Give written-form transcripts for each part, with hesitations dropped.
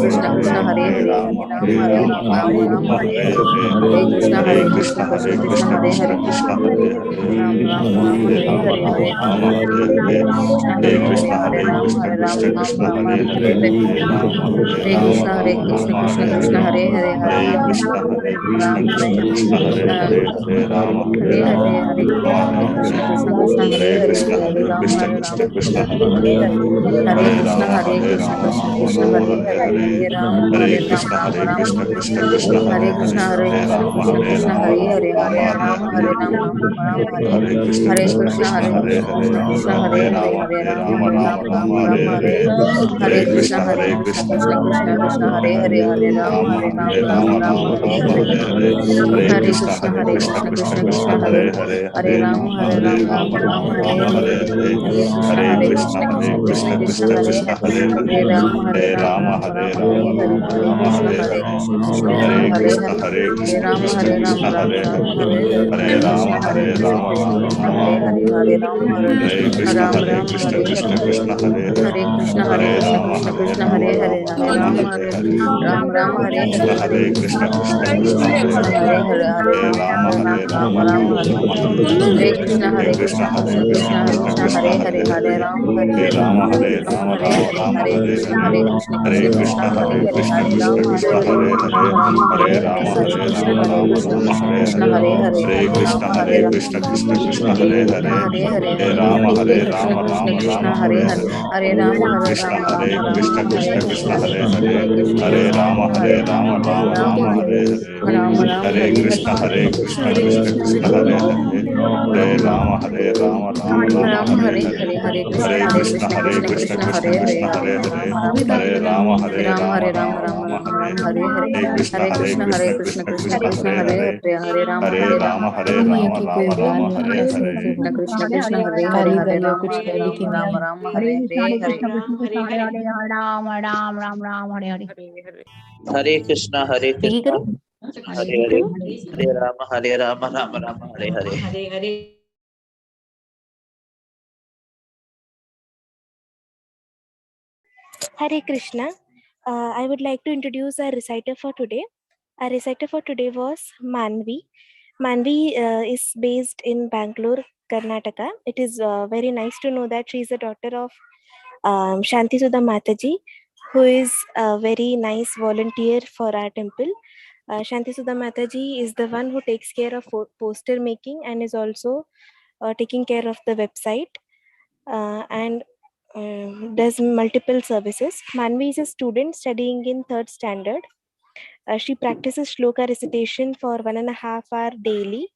Krishna Krishna Hare Hare Hare Ram Ram Ram Hare Hare Hare Krishna Krishna Krishna Hare Hare Ram Ram Ram Hare Hare Hare Ram Hare Krishna Hare Ram Ram Ram Hare Hare Hare Krishna Krishna Krishna Hare Hare Hare Ram Ram Hare Hare Hare Hare Krishna Krishna Krishna Hare Hare Hare Ram Krishna Hare Hare Hare Krishna Krishna Krishna Hare Hare Hare Ram Ram Hare Krishna Krishna Krishna Hare Hare Hare Ram Ram Hare Hare Krishna Krishna Krishna Hare Hare Hare Ram Ram Hare Hare Krishna Krishna Krishna Hare Hare Hare Ram Ram Hare Hare Krishna Krishna Krishna Hare Hare Ram Ram Hare Hare Krishna Krishna Krishna Hare Hare Ram Ram Hare Hare Krishna Krishna Hare Hare Hare Ram Ram Hare Hare Krishna Krishna Hare Hare Ram Ram Hare Hare Krishna Krishna Hare Hare Hare Ram Ram Hare Hare Krishna Hare Hare Ram Ram Hare Hare Krishna Krishna Hare Hare Hare Ram Hare Hare Krishna Krishna Hare Hare Hare Ram Ram Hare Hare Krishna Krishna Hare Hare Hare Ram Hare Hare Krishna Krishna Hare Hare Ram Hare Hare Krishna Ram Hare Ram Hare Ram Hare Hare Krishna Krishna Hare Hare Ram Hare Hare Krishna Krishna Hare Hare Ram Hare दुनिया की कोई बाल ऐसे ऐसे हो Krishna Hare काली Hare वाले Ram कुछ है दिखे नहीं Ram Hare Hare Ram Ram Ram Ram Hare Hare Hare Krishna ठीक करो Hare Hare Hare Ram Ram Ram Hare Hare Hare Hare Hare Krishna. I would like to introduce our reciter for today. Our reciter for today was Manvi. Manvi is based in Bangalore, Karnataka. It is very nice to know that she is the daughter of Shanti Sudha Mataji, who is a very nice volunteer for our temple. Shanti Sudha Mataji is the one who takes care of poster making and is also taking care of the website and does multiple services. Manvi is a student studying in 3rd standard. She practices shloka recitation for 1.5 hours daily,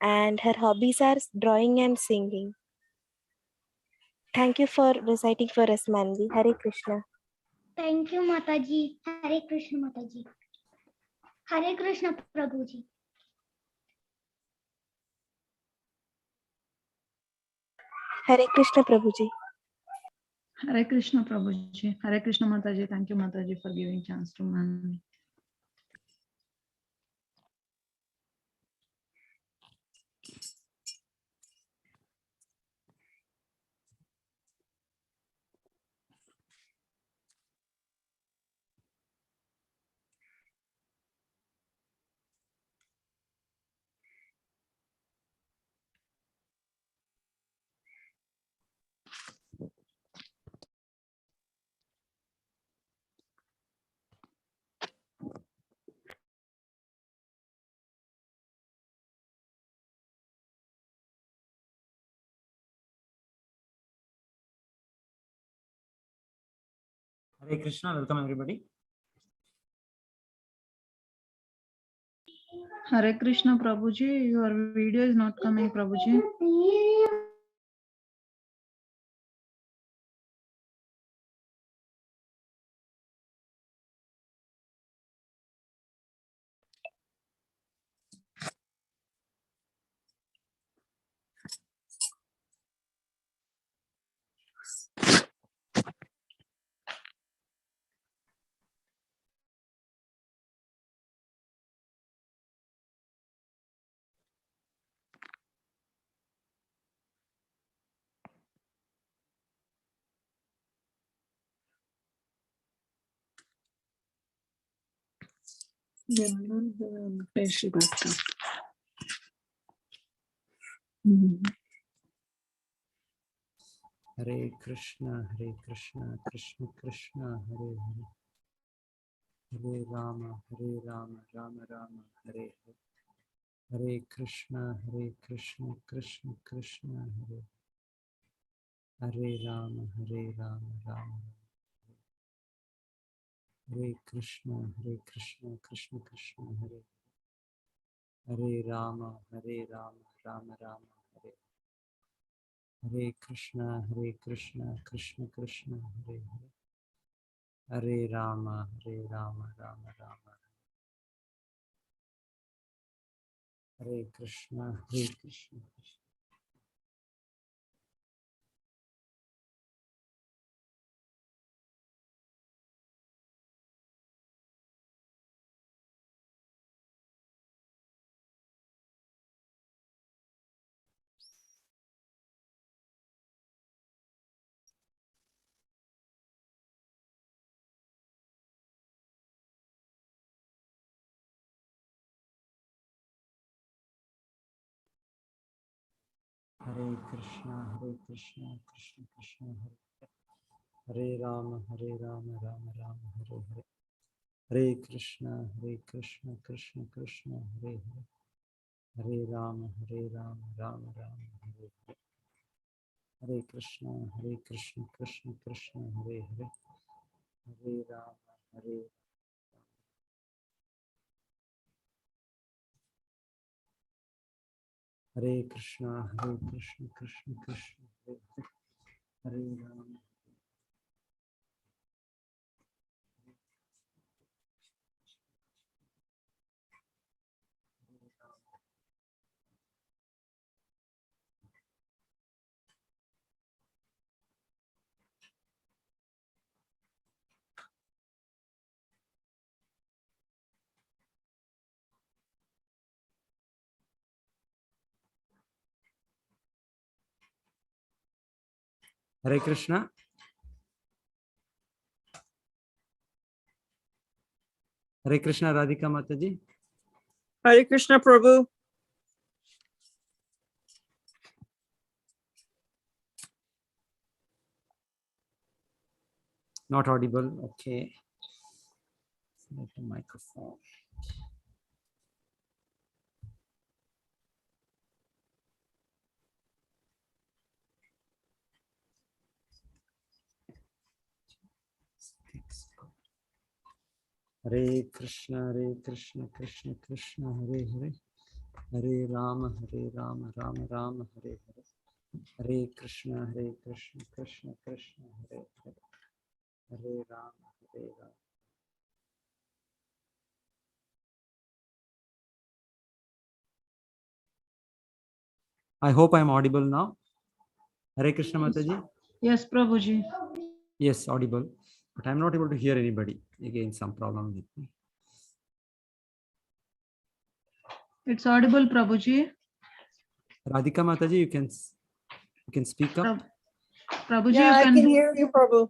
and her hobbies are drawing and singing. Thank you for reciting for us, Manvi. Hare Krishna. Thank you, Mataji. Hare Krishna, Mataji. Hare Krishna, Prabhuji. Hare Krishna, Prabhuji. Hare Krishna, Prabhuji. Hare Krishna, Mataji. Thank you, Mataji, for giving chance to Manvi. Hare Krishna, welcome everybody. Hare Krishna, Prabhuji. Your video is not coming, Prabhuji. Hare Krishna, Krishna Krishna, Hare Hare. Hare Rama, Rama Rama, Hare Hare. Hare Krishna, Krishna Krishna, Hare Hare Rama, Rama Rama. Hare Krishna, Krishna Krishna, Hare Hare Rama, Rama Rama, Hare Hare Krishna, Krishna Krishna, Hare Hare Hare Rama, Rama Rama. Hare Krishna, Krishna. Hare Krishna, Krishna Krishna, Hare Rama, Rama Rama, Hare Hare. Hare Krishna, Krishna Krishna, Hare Hare. Hare Rama, Rama Rama, Hare Hare. Hare Krishna, Krishna Krishna, Hare Hare. Hare Rama, Hare Krishna, Krishna Krishna, Hare Hare. Hare Rama. Hare Krishna. Hare Krishna, Radhika Mataji. Hare Krishna Prabhu. Not audible. Okay. Select the microphone. Hare Krishna, Krishna Krishna, Hare Hare. Hare Rama, Rama Rama, Hare Hare. Hare Krishna, Krishna Krishna, Hare Hare. Hare Rama, Rama. I hope I am audible now. Hare Krishna Mataji. Yes, Prabhuji. Yes, audible. But I am not able to hear anybody. Again, some problem with me. It's audible, Prabhuji. Radhika Mataji, you can speak up. Prabhuji, Yeah, you I can hear you, Prabhu.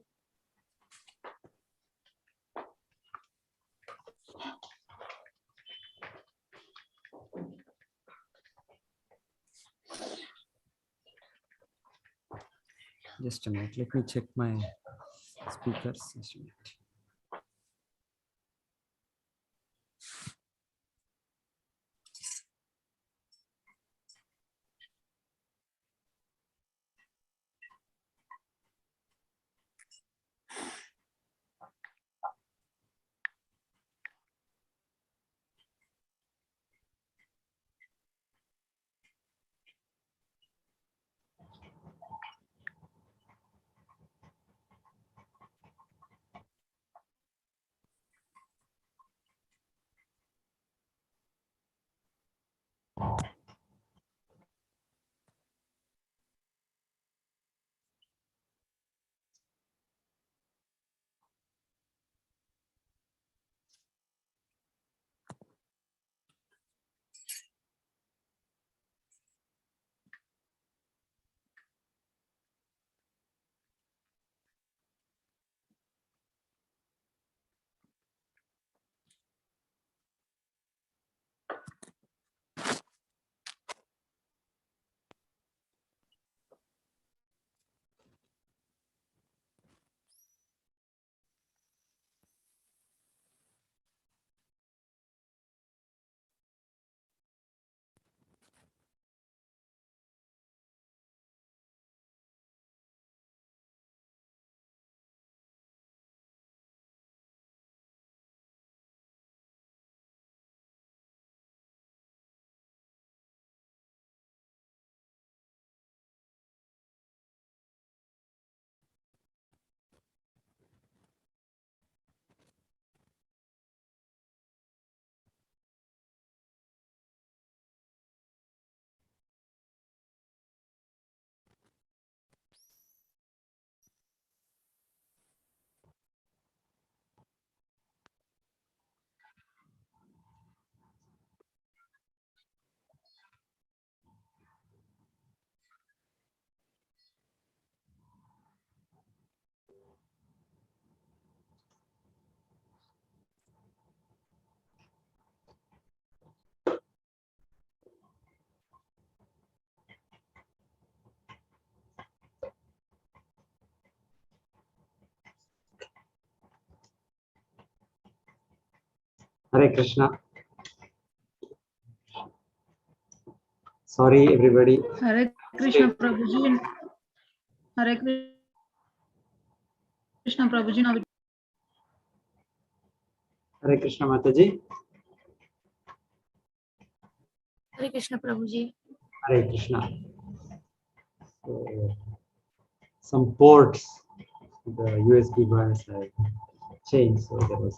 Just a minute. Let me check my speakers. Just a minute. Hare Krishna. Sorry, everybody. Hare Krishna Prabhuji. Hare Krishna Prabhuji. Now Hare Krishna Mataji. Hare Krishna Prabhuji. Hare Krishna. So, some ports, the USB bars have changed, so there was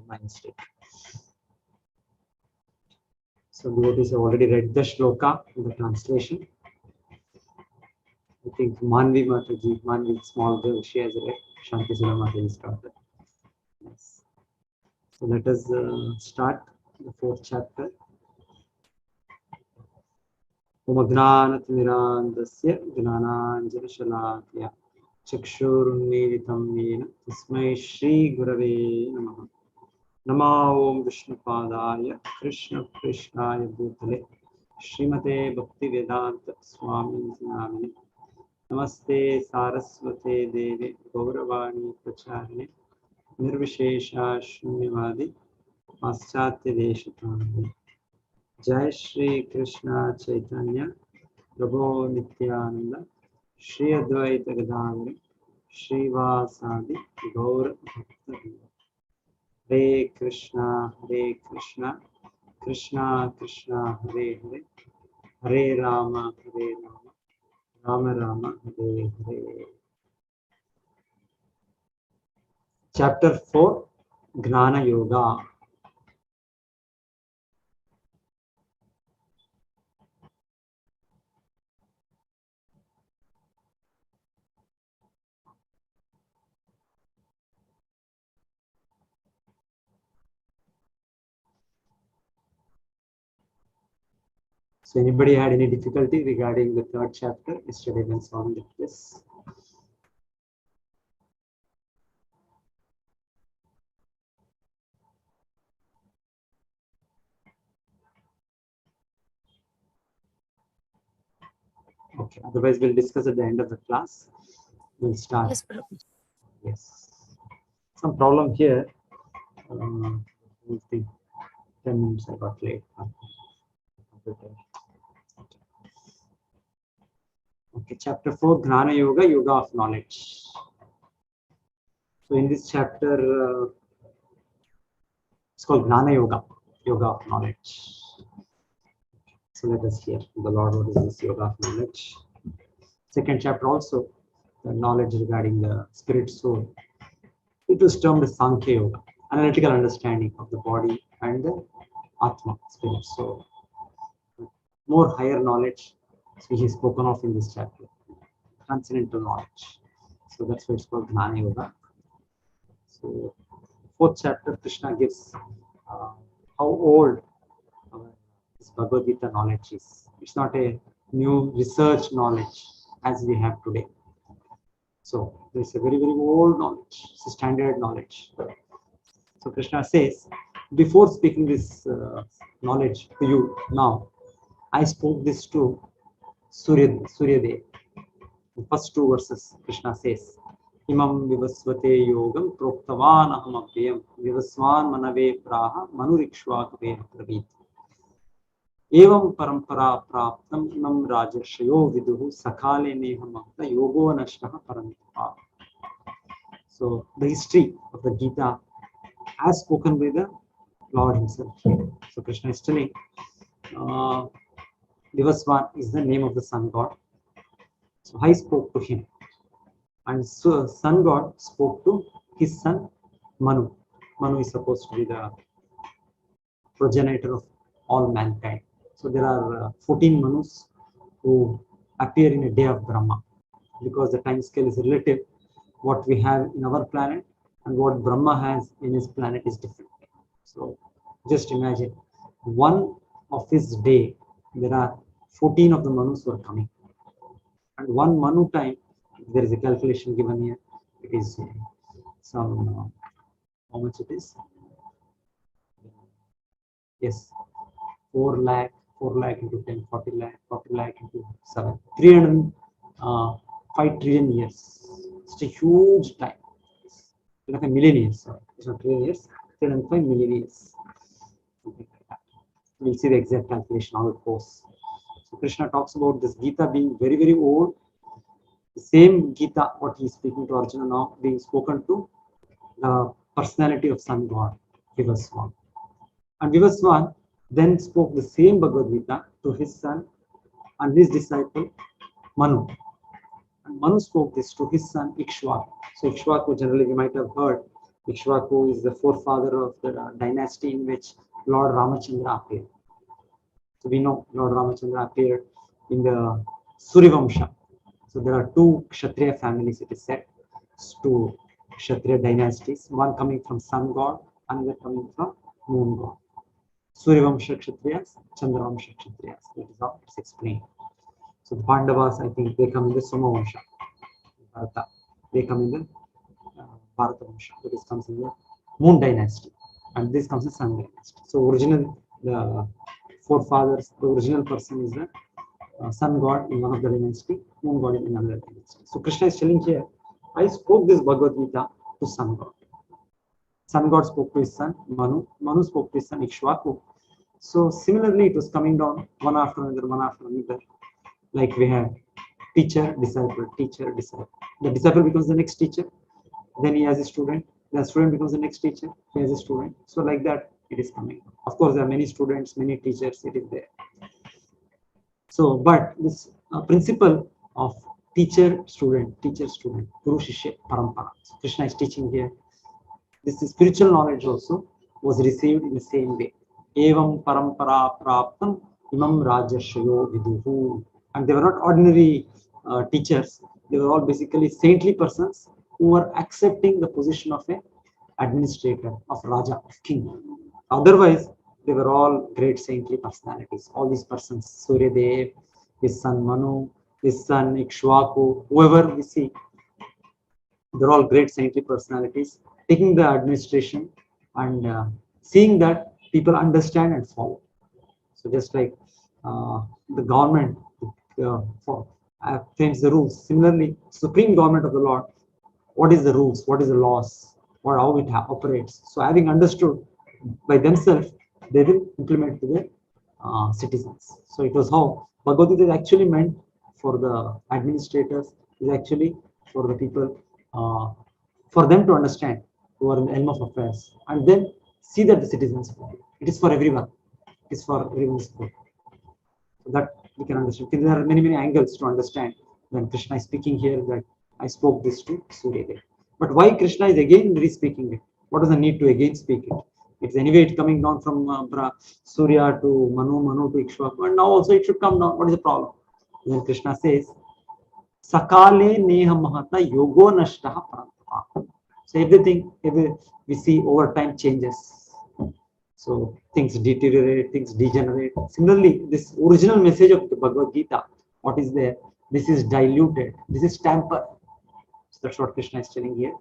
my mistake. So devotees have already read the shloka in the translation. I think Manvi Mataji, Manvi small girl, she has read. Shanti Sula Mataji started. Yes. So let us start the 4th chapter. Omagranatmirandasya Gnananjanashalakya Chakshurunmilitam Yena Tasmai Shri Gurave Namaha. Nama Om Vishnupadaya Krishna Krishnaya Bhutale Srimate Bhakti Vedanta Swami Namini Namaste Saraswate Devi Gauravani Pracharine Nirvishesha Shunyavadi Paschatya Deshatani. Jai Shri Krishna Chaitanya Prabhu Nityananda Shri Advaita Gadadhara Shri Vasadi Gaur Bhakta. Hare Krishna Krishna Krishna Hare Hare Hare Rama Rama Rama Hare Hare. Chapter 4 Gnana Yoga. So anybody had any difficulty regarding the 3rd chapter? Yesterday when Swami did this. Okay, otherwise we'll discuss at the end of the class. We'll start. Yes, Prabhuji. Yes. Some problem here. I think 10 minutes I got late. Okay, chapter 4 Gnana Yoga, Yoga of Knowledge. So in this chapter, it's called Gnana Yoga, Yoga of Knowledge. So let us hear the Lord, what is this Yoga of Knowledge? 2nd chapter also, the knowledge regarding the spirit soul. It was termed Sankhya Yoga, analytical understanding of the body and the Atma, spirit soul. More higher knowledge, which is spoken of in this chapter, transcendental knowledge. So that's why it's called Gnana Yoga. So 4th chapter, Krishna gives how old this Bhagavad Gita knowledge is. It's not a new research knowledge as we have today. So there's a very, very old knowledge. It's a standard knowledge. So Krishna says, before speaking this knowledge to you now, I spoke this to Suryadev. The first 2 verses, Krishna says, Imam vivasvate yogam proktavan aham avyam vivasvan manave praha manurikshvakave pravit. Evam parampara praptam imam rajarshayo viduhu sakhale nehamahta yogo nashtaha parantapa. So the history of the Gita as spoken by the Lord himself. So Krishna is telling, Vivasvan is the name of the sun god. So I spoke to him. And so sun god spoke to his son Manu. Manu is supposed to be the progenitor of all mankind. So there are 14 Manus who appear in a day of Brahma, because the time scale is relative. What we have in our planet and what Brahma has in his planet is different. So just imagine, one of his day, there are 14 of the Manus who are coming. And one Manu time, there is a calculation given here. It is some, how much it is? Yes, 4 lakh into 10, 40 lakh into 7, 305 trillion years. It's a huge time. It's like a million years. It's not trillion years, 305 million years. We'll see the exact calculation how it goes. So Krishna talks about this Gita being very, very old. The same Gita, what he's speaking to Arjuna now, being spoken to the personality of sun god, Vivaswan. And Vivaswan then spoke the same Bhagavad Gita to his son and his disciple Manu. And Manu spoke this to his son Ikshvaku. So Ikshvaku, generally we might have heard, Ikshvaku is the forefather of the dynasty in which Lord Ramachandra appeared. So we know Lord Ramachandra appeared in the Surivamsha. So there are two Kshatriya families, it is said, two Kshatriya dynasties, one coming from sun god, another coming from moon god. Surivamsha Kshatriyas, Chandravamsha Kshatriyas. That is how it's explained. So the Pandavas, I think they come in the Somavamsha. Bharata. They come in the Bharata Vamsha. So this comes in the moon dynasty. And this comes in sun dynasty. So original, the forefathers, the original person is the sun god in one of the dynasty, moon god in another dynasty. So Krishna is telling here, I spoke this Bhagavad Gita to sun god. Sun god spoke to his son Manu. Manu spoke to his son Ikshvaku. So similarly, it was coming down one after another, one after another. Like we have teacher, disciple, teacher, disciple. The disciple becomes the next teacher. Then he has a student. The student becomes the next teacher. He has a student. So like that, it is coming. Of course, there are many students, many teachers. It is there. So, but this principle of teacher, student, Guru, Shishya, Parampara. So Krishna is teaching here. This is spiritual knowledge also was received in the same way. Evam parampara praptam imam rajashayo viduhu. And they were not ordinary teachers. They were all basically saintly persons who were accepting the position of a administrator, of Raja, of king. Otherwise, they were all great saintly personalities. All these persons, Suryadev, his son Manu, his son Ikshvaku, whoever we see, they're all great saintly personalities, taking the administration and seeing that people understand and follow. So just like the government frames the rules. Similarly, supreme government of the Lord, what is the rules, what is the laws, or how it operates. So having understood by themselves, they will implement to their citizens. So it was how Bhagavad Gita is actually meant for the administrators, is actually for the people, for them to understand who are in the helm of affairs, and then see that the citizens follow. It is for everyone. It is for everyone's good. So that we can understand. There are many angles to understand when Krishna is speaking here that I spoke this to Suryadev. But why Krishna is again re-speaking it? What is the need to again speak it? It's anyway it's coming down from Surya to Manu to Ikshvaku, and now also it should come down. What is the problem? When Krishna says, Sakale neha mahata yogo nashtaha parantapa. So everything we see over time changes. So things deteriorate, things degenerate. Similarly, this original message of the Bhagavad Gita, what is there? This is diluted. This is tampered. So that's what Krishna is telling here.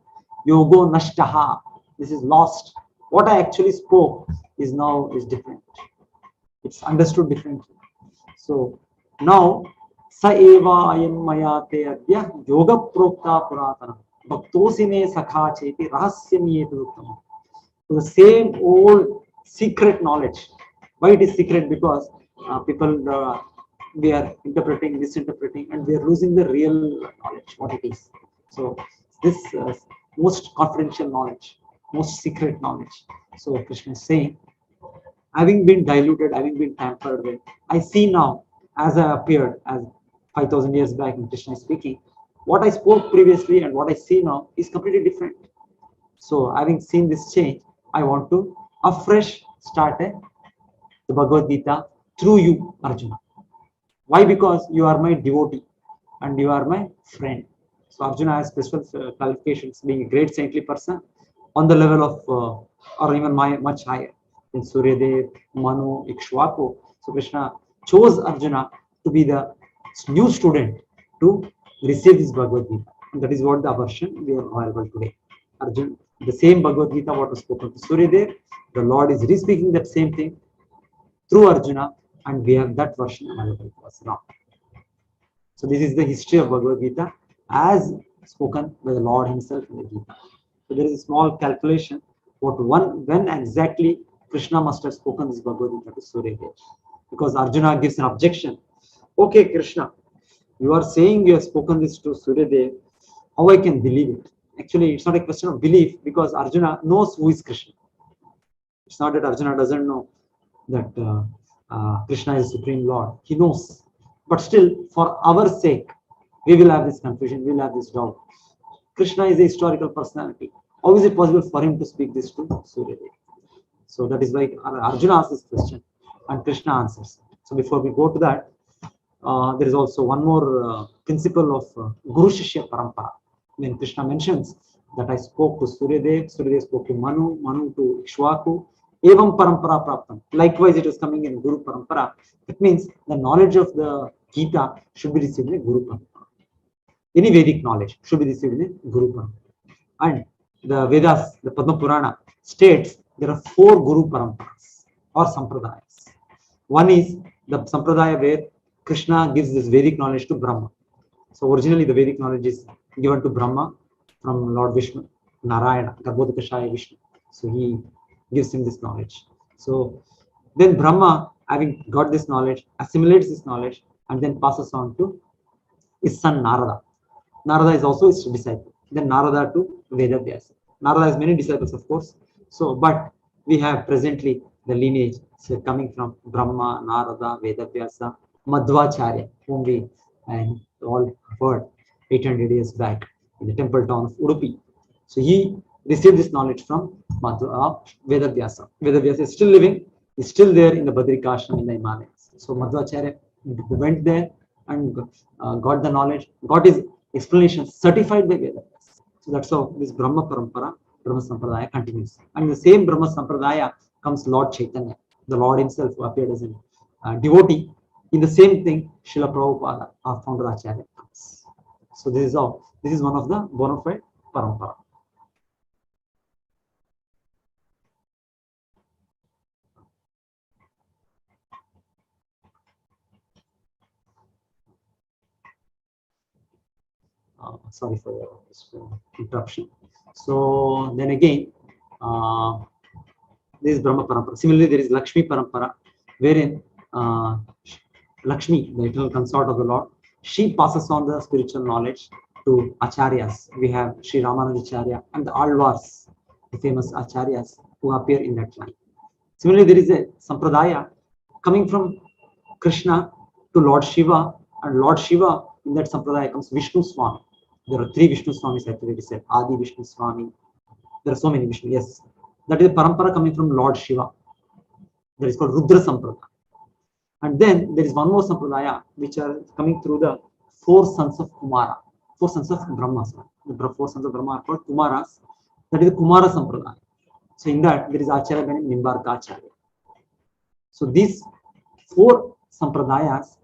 Yogo nashtaha. This is lost. What I actually spoke is now is different. It's understood differently. So now sa eva ayam maya te adya yoga prokta puratana bhaktosine sakha cheti rahasyam yetu. So the same old secret knowledge. Why it is secret? Because people we are interpreting, misinterpreting, and we are losing the real knowledge, what it is. So this most confidential knowledge, most secret knowledge. So Krishna is saying, having been diluted, having been tampered with, I see now, as I appeared, as 5,000 years back when Krishna is speaking, what I spoke previously and what I see now is completely different. So having seen this change, I want to afresh start the Bhagavad Gita through you, Arjuna. Why? Because you are my devotee and you are my friend. So Arjuna has special qualifications, being a great saintly person on the level of, or even much higher than Suryadev, Manu, Ikshvaku. So Krishna chose Arjuna to be the new student to receive this Bhagavad Gita. And that is what the version we are available today. Arjuna, the same Bhagavad Gita what was spoken to Suryadev, the Lord is re-speaking that same thing through Arjuna, and we have that version available to us now. So this is the history of Bhagavad Gita as spoken by the Lord himself in the Gita. So there is a small calculation when exactly Krishna must have spoken this Bhagavad Gita to Suryadev. Because Arjuna gives an objection. Okay, Krishna, you are saying you have spoken this to Suryadev. How I can believe it? Actually, it's not a question of belief because Arjuna knows who is Krishna. It's not that Arjuna doesn't know that Krishna is Supreme Lord. He knows. But still, for our sake, we will have this confusion, we will have this doubt. Krishna is a historical personality. How is it possible for him to speak this to Suryadev? So that is why Arjuna asks this question and Krishna answers. So before we go to that, there is also one more principle of Guru Shishya Parampara. When Krishna mentions that I spoke to Suryadev, Suryadev spoke to Manu, Manu to Ikshwaku, Evam Parampara Praptam. Likewise, it is coming in Guru Parampara. It means the knowledge of the Gita should be received in Guru Parampara. Any Vedic knowledge should be received in Guru Parampara. And the Vedas, the Padma Purana states there are 4 Guru Paramparas or Sampradayas. One is the Sampradaya where Krishna gives this Vedic knowledge to Brahma. So originally the Vedic knowledge is given to Brahma from Lord Vishnu, Narayana, Garbhodakashaya Vishnu. So he gives him this knowledge. So then Brahma, having got this knowledge, assimilates this knowledge and then passes on to his son Narada. Narada is also his disciple. Then Narada to Vedavyasa. Narada has many disciples, of course. So, but we have presently the lineage coming from Brahma, Narada, Vedavyasa, Madhvacharya, whom we all heard 800 years back in the temple town of Udupi. So he received this knowledge from Vedavyasa. Vedavyasa is still living, is still there in the Badrikashram in the Himalayas. So Madhvacharya went there and got the knowledge, got his explanation certified by Vedavyasa. So that's how this Brahma Parampara, Brahma Sampradaya continues. And in the same Brahma Sampradaya comes Lord Chaitanya, the Lord himself who appeared as a devotee. In the same thing, Srila Prabhupada, our founder Acharya, comes. So this is how, this is one of the bona fide parampara. Sorry for the interruption. So then again, this is Brahma Parampara. Similarly, there is Lakshmi Parampara, wherein Lakshmi, the eternal consort of the Lord, she passes on the spiritual knowledge to Acharyas. We have Sri Ramanujacharya and the Alvars, the famous Acharyas who appear in that line. Similarly, there is a Sampradaya coming from Krishna to Lord Shiva, and Lord Shiva in that Sampradaya comes Vishnu Swami. There are 3 Vishnu Swamis actually, it is said. Adi Vishnu Swami. There are so many Vishnu, yes. That is a parampara coming from Lord Shiva. That is called Rudra Sampradaya. And then there is one more Sampradaya which are coming through the 4 sons of Kumara, 4 sons of Brahma. The 4 sons of Brahma are called Kumaras. That is the Kumara Sampradaya. So in that there is Acharya and Nimbarka Acharya. So these 4 Sampradayas,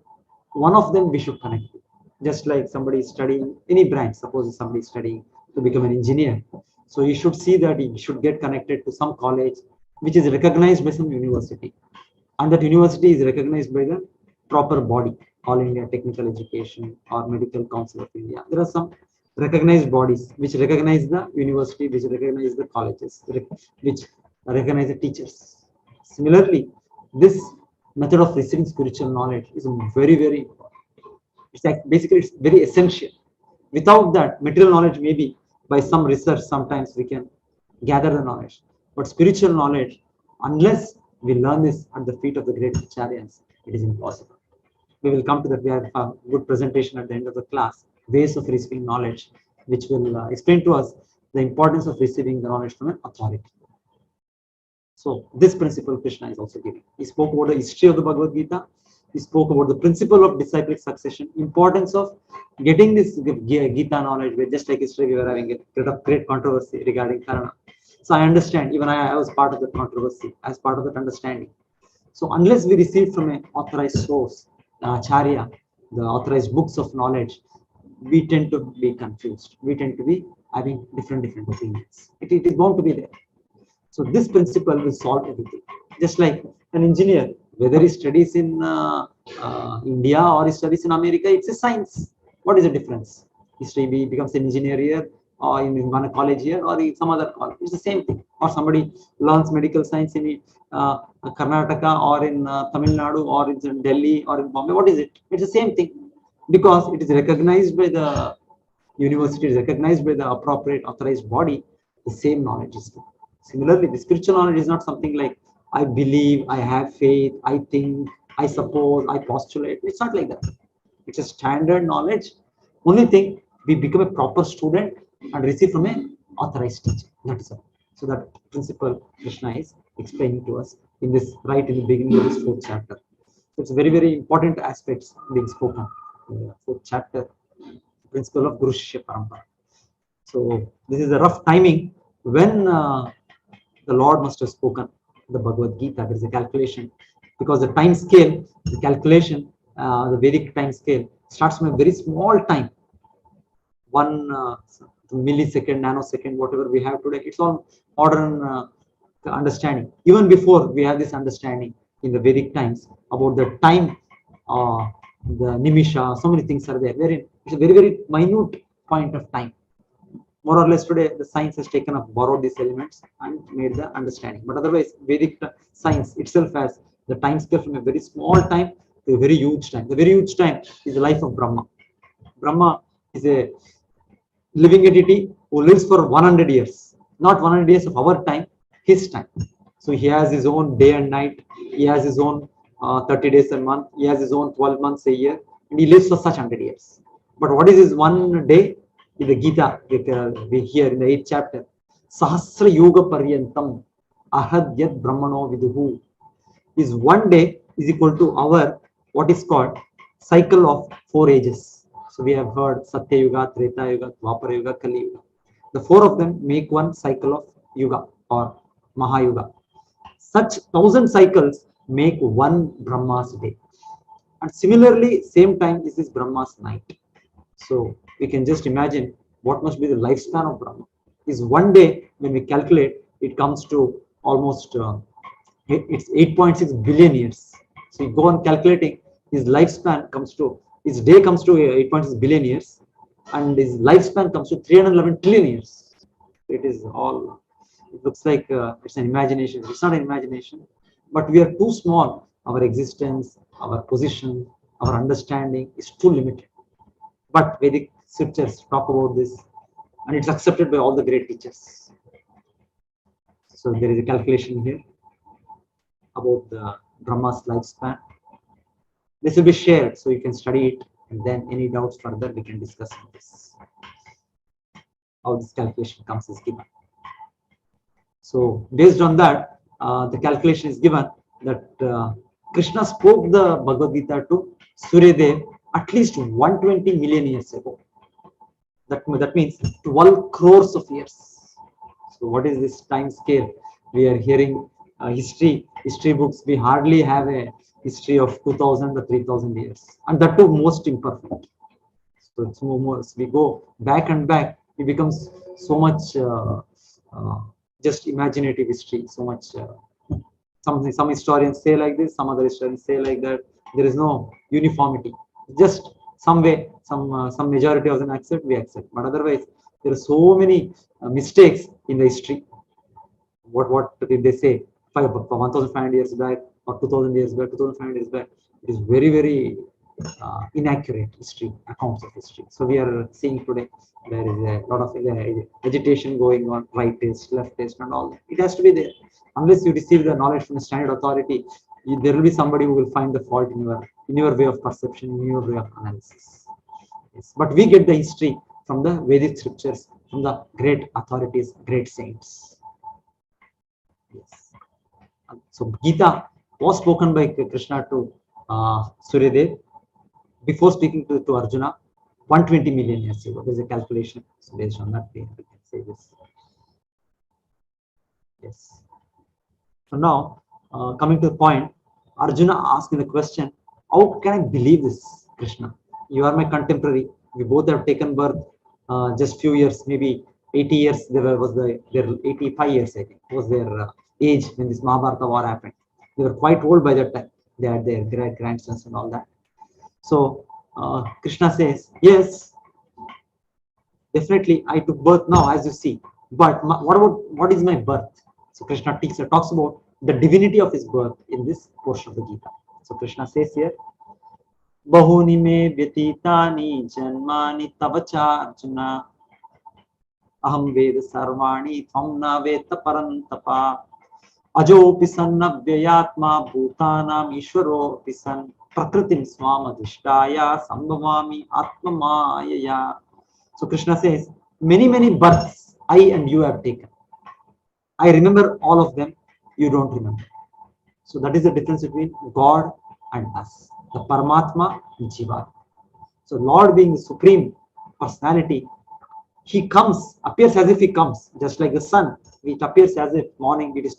one of them we should connect with. Just like somebody is studying any branch, suppose somebody is studying to become an engineer. So you should see that he should get connected to some college which is recognized by some university. And that university is recognized by the proper body, All India Technical Education or Medical Council of India. There are some recognized bodies which recognize the university, which recognize the colleges, which recognize the teachers. Similarly, this method of receiving spiritual knowledge is very, very important. It's like basically it's very essential. Without that, material knowledge maybe by some research sometimes we can gather the knowledge. But spiritual knowledge, unless we learn this at the feet of the great acharyas, it is impossible. We will come to that. We have a good presentation at the end of the class, ways of receiving knowledge, which will explain to us the importance of receiving the knowledge from an authority. So this principle Krishna is also giving. He spoke about the history of the Bhagavad Gita. He spoke about the principle of disciplic succession, importance of getting this Gita knowledge. Where just like history, we were having a great controversy regarding Kannada. So I understand, even I was part of the controversy, as part of that understanding. So unless we receive from an authorized source, the Acharya, the authorized books of knowledge, we tend to be confused. We tend to be having different opinions. It is bound to be there. So this principle will solve everything. Just like an engineer, whether he studies in India or he studies in America, it's a science. What is the difference? He becomes an engineer here or in one college here or in some other college. It's the same thing. Or somebody learns medical science in Karnataka or in Tamil Nadu or in Delhi or in Bombay. What is it? It's the same thing, because it is recognized by the university, is recognized by the appropriate authorized body. The same knowledge is given. Similarly, the spiritual knowledge is not something like I believe, I have faith, I think, I suppose, I postulate. It's not like that. It's a standard knowledge. Only thing, we become a proper student and receive from a authorized teacher. That's all. So that principle Krishna is explaining to us in this, right in the beginning of this 4th chapter. So it's very, very important aspects being spoken in the 4th chapter, principle of Guru Shishya Parampara. So this is a rough timing when the Lord must have spoken the Bhagavad Gita. There is a calculation, because the time scale, the calculation, the Vedic time scale starts from a very small time, 1 millisecond, nanosecond, whatever we have today. It's all modern understanding. Even before we have this understanding in the Vedic times about the time, the nimisha, so many things are there. Wherein it's a very, very minute point of time. More or less today, the science has taken up, borrowed these elements and made the understanding. But otherwise, Vedic science itself has the time scale from a very small time to a very huge time. The very huge time is the life of Brahma. Brahma is a living entity who lives for 100 years, not 100 years of our time, his time. So he has his own day and night. He has his own 30 days a month. He has his own 12 months a year, and he lives for such 100 years. But what is his one day? In the Gita, we hear in the 8th chapter, Sahasra Yoga Paryantam Ahadyat Brahmano Viduhu, is one day is equal to our what is called cycle of 4 ages. So we have heard Satya Yuga, Treta Yuga, Dwapara Yuga, Kali Yuga. The 4 of them make one cycle of Yuga or Mahayuga. Such 1000 cycles make one Brahma's day. And similarly, same time is this Brahma's night. So we can just imagine what must be the lifespan of Brahma. Is one day, when we calculate, it comes to almost it's 8.6 billion years. So you go on calculating, his lifespan comes to, his day comes to 8.6 billion years, and his lifespan comes to 311 trillion years. It is all, it looks like it's an imagination. It's not an imagination, but we are too small. Our existence, our position, our understanding is too limited. But Vedic scriptures talk about this, and it's accepted by all the great teachers. So there is a calculation here about the Brahma's lifespan. This will be shared, so you can study it, and then any doubts further we can discuss on this. How this calculation comes is given. So based on that, the calculation is given that Krishna spoke the Bhagavad Gita to Suryadev at least 120 million years ago. That means 12 crores of years. So what is this time scale? We are hearing history books. We hardly have a history of 2000 or 3000 years, and that too most imperfect. So it's more, we go back and back, it becomes so much just imaginative history, so much some historians say like this, some other historians say like that. There is no uniformity. Just some way, some majority of them accept, we accept. But otherwise, there are so many mistakes in the history. What did they say? 1,500 years back, or 2,000 years back, 2,500 years back. It is very, very inaccurate history, accounts of history. So we are seeing today there is a lot of agitation going on, rightist, leftist, and all that. It has to be there. Unless you receive the knowledge from a standard authority, there will be somebody who will find the fault in your way of perception, in your way of analysis. Yes. But we get the history from the Vedic scriptures, from the great authorities, great saints. Yes. So Gita was spoken by Krishna to Suryadev before speaking to Arjuna 120 million years ago. There is a calculation. So based on that, we can say this. Yes. So now, coming to the point, Arjuna asked me the question, how can I believe this, Krishna? You are my contemporary. We both have taken birth just few years, maybe 80 years. Their 85 years, I think, was their age when this Mahabharata war happened. They were quite old by that time. They had their great grandsons and all that. So Krishna says, yes, Definitely, I took birth now, as you see. But what is my birth? So Krishna talks about the divinity of his birth in this portion of the Gita. So Krishna says here, Bahuni me vyatitani janmani tavacha arjuna aham ved sarvani tvam na veta parantapa ajopi sannavyayatma bhutanam ishvaro pisan prakritim swamadhishtaya sambhavami atmamayaya. So Krishna says, many births I and you have taken. I remember all of them, you don't remember. So that is the difference between God and us, the Paramatma and Jiva. So Lord being the supreme personality, he appears as if he comes, just like the sun. It appears as if morning it is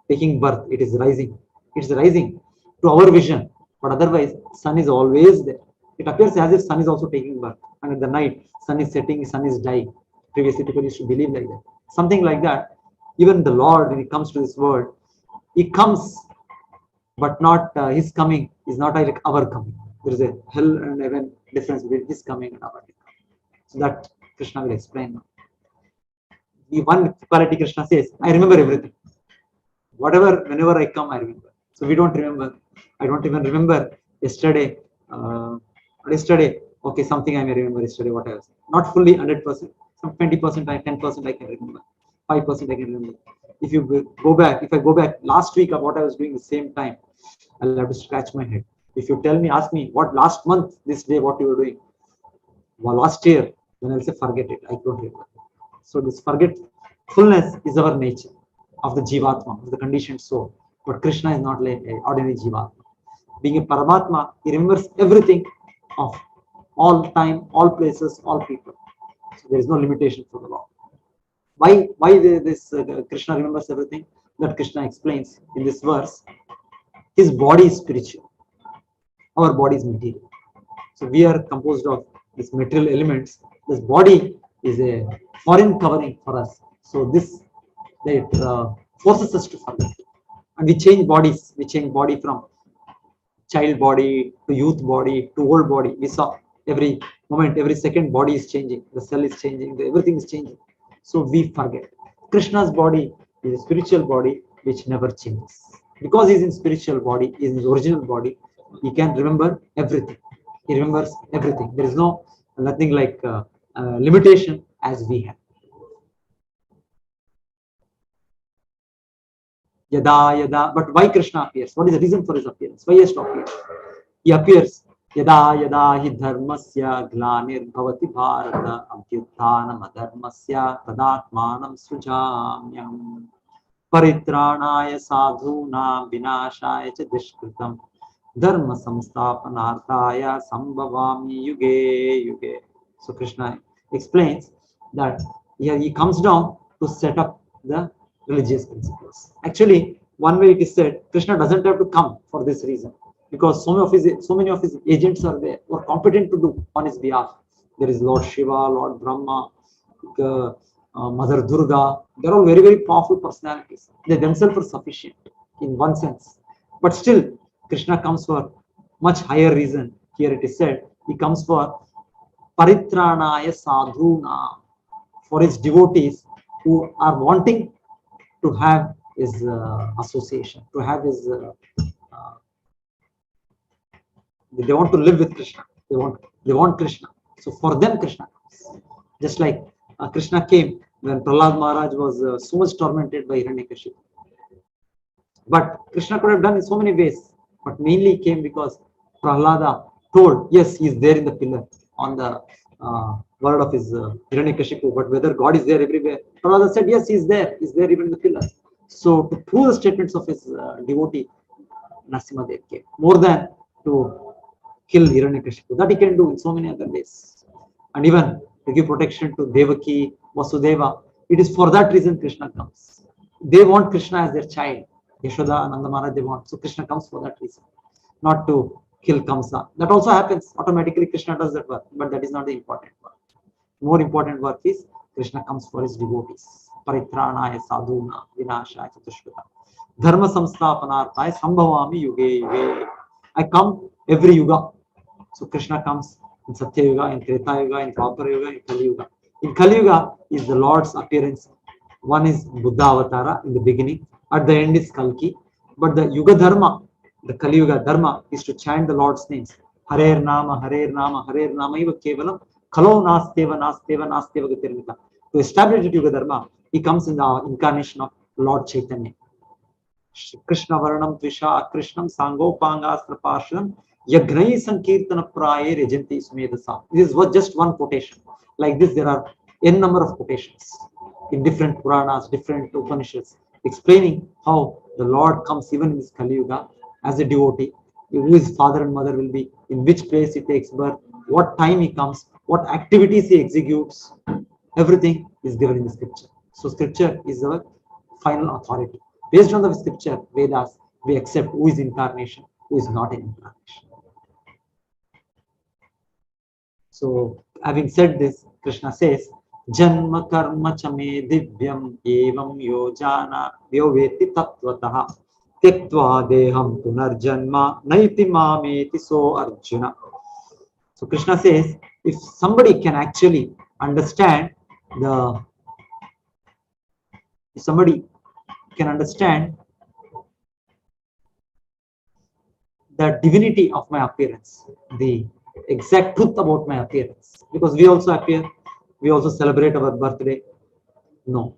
taking birth, it is rising to our vision. But otherwise, sun is always there. It appears as if sun is also taking birth, and at the night, sun is setting, sun is dying. Previously, people used to believe like that. Something like that. Even the Lord, when he comes to this world, he comes, but not his coming is not like our coming. There is a hell and heaven difference between his coming and our coming. So that Krishna will explain now. The one quality Krishna says, I remember everything. Whenever I come, I remember. So we don't remember. I don't even remember yesterday. Okay, something I may remember yesterday, what else? Not fully 100%. Some 20%, 10% I can remember. 5% I can remember. If I go back last week of what I was doing the same time, I'll have to scratch my head. If you ask me what last month, this day, what you were doing, well, last year, then I'll say forget it. I don't remember. So this forgetfulness is our nature of the Jivatma, of the conditioned soul. But Krishna is not like an ordinary Jivatma. Being a Paramatma, he remembers everything of all time, all places, all people. So there is no limitation for the Lord. Why this Krishna remembers everything? That Krishna explains in this verse. His body is spiritual. Our body is material. So we are composed of these material elements. This body is a foreign covering for us. So it forces us to forget. And we change bodies. We change body from child body to youth body to old body. We saw every moment, every second, body is changing. The cell is changing. Everything is changing. So we forget. Krishna's body is a spiritual body which never changes. Because he's in spiritual body, he's in his original body, he can remember everything. He remembers everything. There is nothing like limitation as we have. Yada. But why Krishna appears? What is the reason for his appearance? Why he has to appear? He appears. Yada hi dharmasya glanir bhavati bharata abhyuthanam adharmasya tadatmanam sujamyam paritranaya sadhuna vinashaya cha dishkritam dharma samsthapanarthaya sambhavami yuge. So Krishna explains that here he comes down to set up the religious principles. Actually, one way it is said, Krishna doesn't have to come for this reason, because so many of his agents are there who are competent to do on his behalf. There is Lord Shiva, Lord Brahma, Mother Durga. They are all very powerful personalities. They themselves are sufficient in one sense. But still, Krishna comes for much higher reason. Here it is said, he comes for paritranaya sadhuna, for his devotees who are wanting to have his association, to have his they want to live with Krishna. They want Krishna. So for them, Krishna comes. Just like Krishna came when Prahlad Maharaj was so much tormented by Hiranyakashipu. But Krishna could have done in so many ways. But mainly came because Prahlada told, yes, he is there in the pillar on the word of his Hiranyakashipu. But whether God is there everywhere, Prahlada said, yes, he is there. He is there even in the pillar. So to prove the statements of his devotee, Narasimhadev came. More than to kill Hiranyakashipu. That he can do in so many other ways. And even to give protection to Devaki, Vasudeva. It is for that reason Krishna comes. They want Krishna as their child. Yashoda, Nanda Maharaj, they want. So Krishna comes for that reason. Not to kill Kamsa. That also happens. Automatically Krishna does that work. But that is not the important work. More important work is Krishna comes for his devotees. Paritranaya sadhuna vinashaya chatushkata. Dharma samsthapanarthaya sambhavami yuge. I come every yuga. So Krishna comes in Satya Yuga, in Treta Yuga, in Dwapara Yuga, in Kali Yuga. In Kali Yuga is the Lord's appearance. One is Buddha Avatara in the beginning, at the end is Kalki. But the Yuga Dharma, the Kali Yuga Dharma, is to chant the Lord's names. Harer Nama, Harer Nama, Harer Nama, Iva Kevalam, Kalo Nasteva, Nasteva, Nasteva Gatirmita. To establish the Yuga Dharma, he comes in the incarnation of Lord Chaitanya. Krishna Varanam Tvisha Krishnam Sangopangastra Parsham Yagnai Sankirtana Praye Rejanti Sumedasa. This was just one quotation. Like this, there are n number of quotations in different Puranas, different Upanishads, explaining how the Lord comes even in this Kali Yuga as a devotee, who his father and mother will be, in which place he takes birth, what time he comes, what activities he executes. Everything is given in the scripture. So scripture is our final authority. Based on the scripture, Vedas, we accept who is incarnation, who is not in incarnation. So, having said this, Krishna says, Janma karma chame divyam evam yojana vyoveti tattvataha tektva deham punarjanma naiti mameti so Arjuna. So Krishna says, if somebody can actually understand the, if somebody can understand the divinity of my appearance, the exact truth about my appearance, because we also appear, we also celebrate our birthday. No,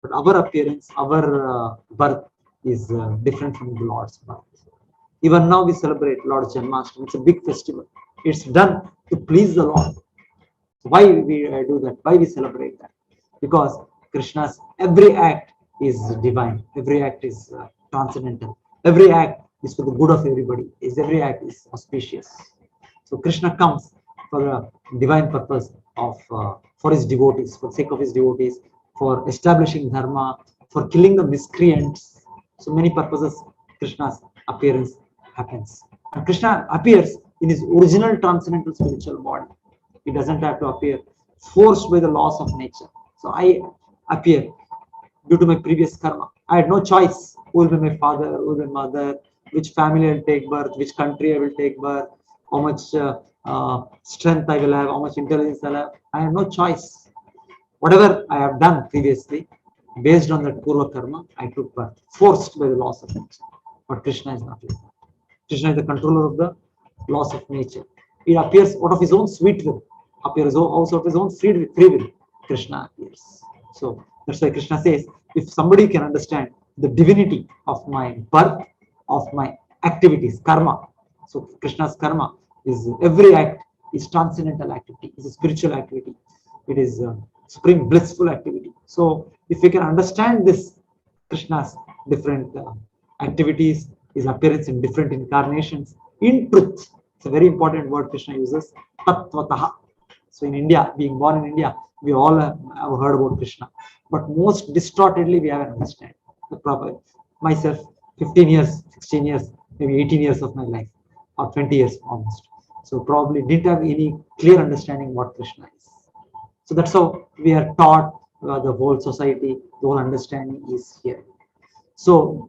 but our appearance, our birth is different from the Lord's birth. Even now we celebrate Lord's Janmashtami. It's a big festival. It's done to please the Lord. Why we do that? Why we celebrate that? Because Krishna's every act is divine. Every act is transcendental. Every act is for the good of everybody. Every act is auspicious. So Krishna comes for a divine purpose of for his devotees, for the sake of his devotees, for establishing dharma, for killing the miscreants. So many purposes Krishna's appearance happens. And Krishna appears in his original transcendental spiritual body. He doesn't have to appear forced by the laws of nature. So I appear due to my previous karma. I had no choice. Who will be my father? Who will be my mother? Which family I will take birth? Which country I will take birth? How much strength I will have? How much intelligence I will have? I have no choice. Whatever I have done previously, based on that purva karma, I took birth, forced by the laws of nature. But Krishna is not like that. Krishna is the controller of the laws of nature. He appears out of his own sweet will, appears also of his own free will. Krishna appears. So that's why Krishna says, if somebody can understand the divinity of my birth, of my activities, karma. So Krishna's karma is every act is transcendental activity, is a spiritual activity. It is a supreme blissful activity. So if we can understand this, Krishna's different activities, his appearance in different incarnations, in truth, it's a very important word Krishna uses, tattvataha. So in India, being born in India, we all have heard about Krishna, but most distortedly we haven't understand the proper. Myself, 15 years, 16 years, maybe 18 years of my life, or 20 years almost. So probably didn't have any clear understanding what Krishna is. So that's how we are taught, the whole society, the whole understanding is here. So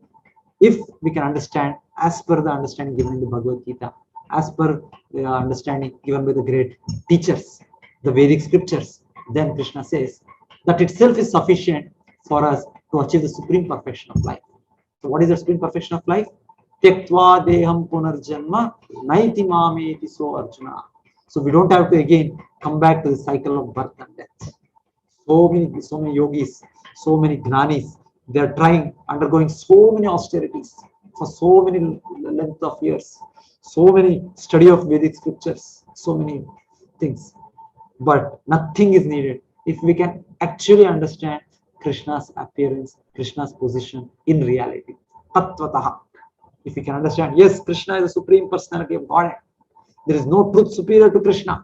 if we can understand as per the understanding given in the Bhagavad Gita, as per the understanding given by the great teachers, the Vedic scriptures, then Krishna says that itself is sufficient for us to achieve the supreme perfection of life. So what is the supreme perfection of life? Tektva deham punarjanma naiti mameti so Arjuna. So we don't have to again come back to the cycle of birth and death. So many yogis, so many gnanis, they are trying, undergoing so many austerities for so many length of years, so many study of Vedic scriptures, so many things. But nothing is needed if we can actually understand Krishna's appearance, Krishna's position in reality. Tattvataha. If we can understand, yes, Krishna is the supreme personality of God. There is no truth superior to Krishna.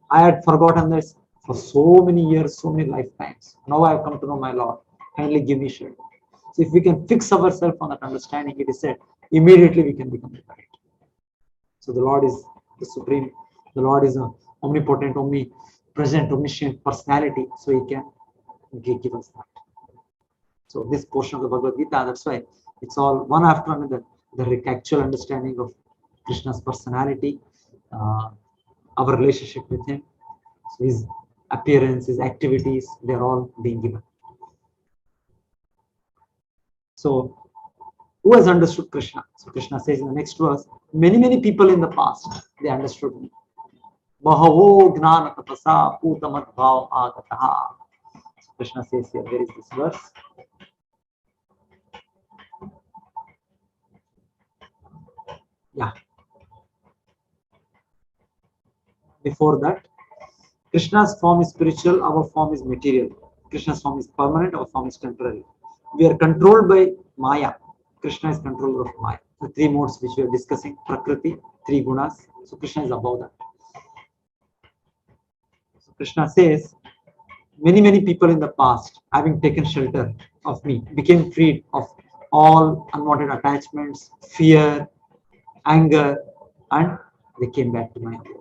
I had forgotten this for so many years, so many lifetimes. Now I have come to know my Lord. Kindly give me shelter. So if we can fix ourselves on that understanding, it is said, immediately we can become liberated. So the Lord is the supreme. The Lord is an omnipotent, omnipresent, omniscient personality. So He can give us that. So this portion of the Bhagavad Gita, that's why it's all one after another. The actual understanding of Krishna's personality, our relationship with Him. So His appearances, activities, they're all being given. So, who has understood Krishna? So Krishna says in the next verse, many people in the past, they understood me. Bahavo gnana tapasa putamat bhav agataha. So Krishna says here, where is this verse? Yeah. Before that, Krishna's form is spiritual, our form is material. Krishna's form is permanent, our form is temporary. We are controlled by Maya. Krishna is controller of Maya. The three modes which we are discussing, Prakriti, three gunas. So Krishna is above that. So Krishna says, many people in the past, having taken shelter of me, became freed of all unwanted attachments, fear, anger, and they came back to my abode.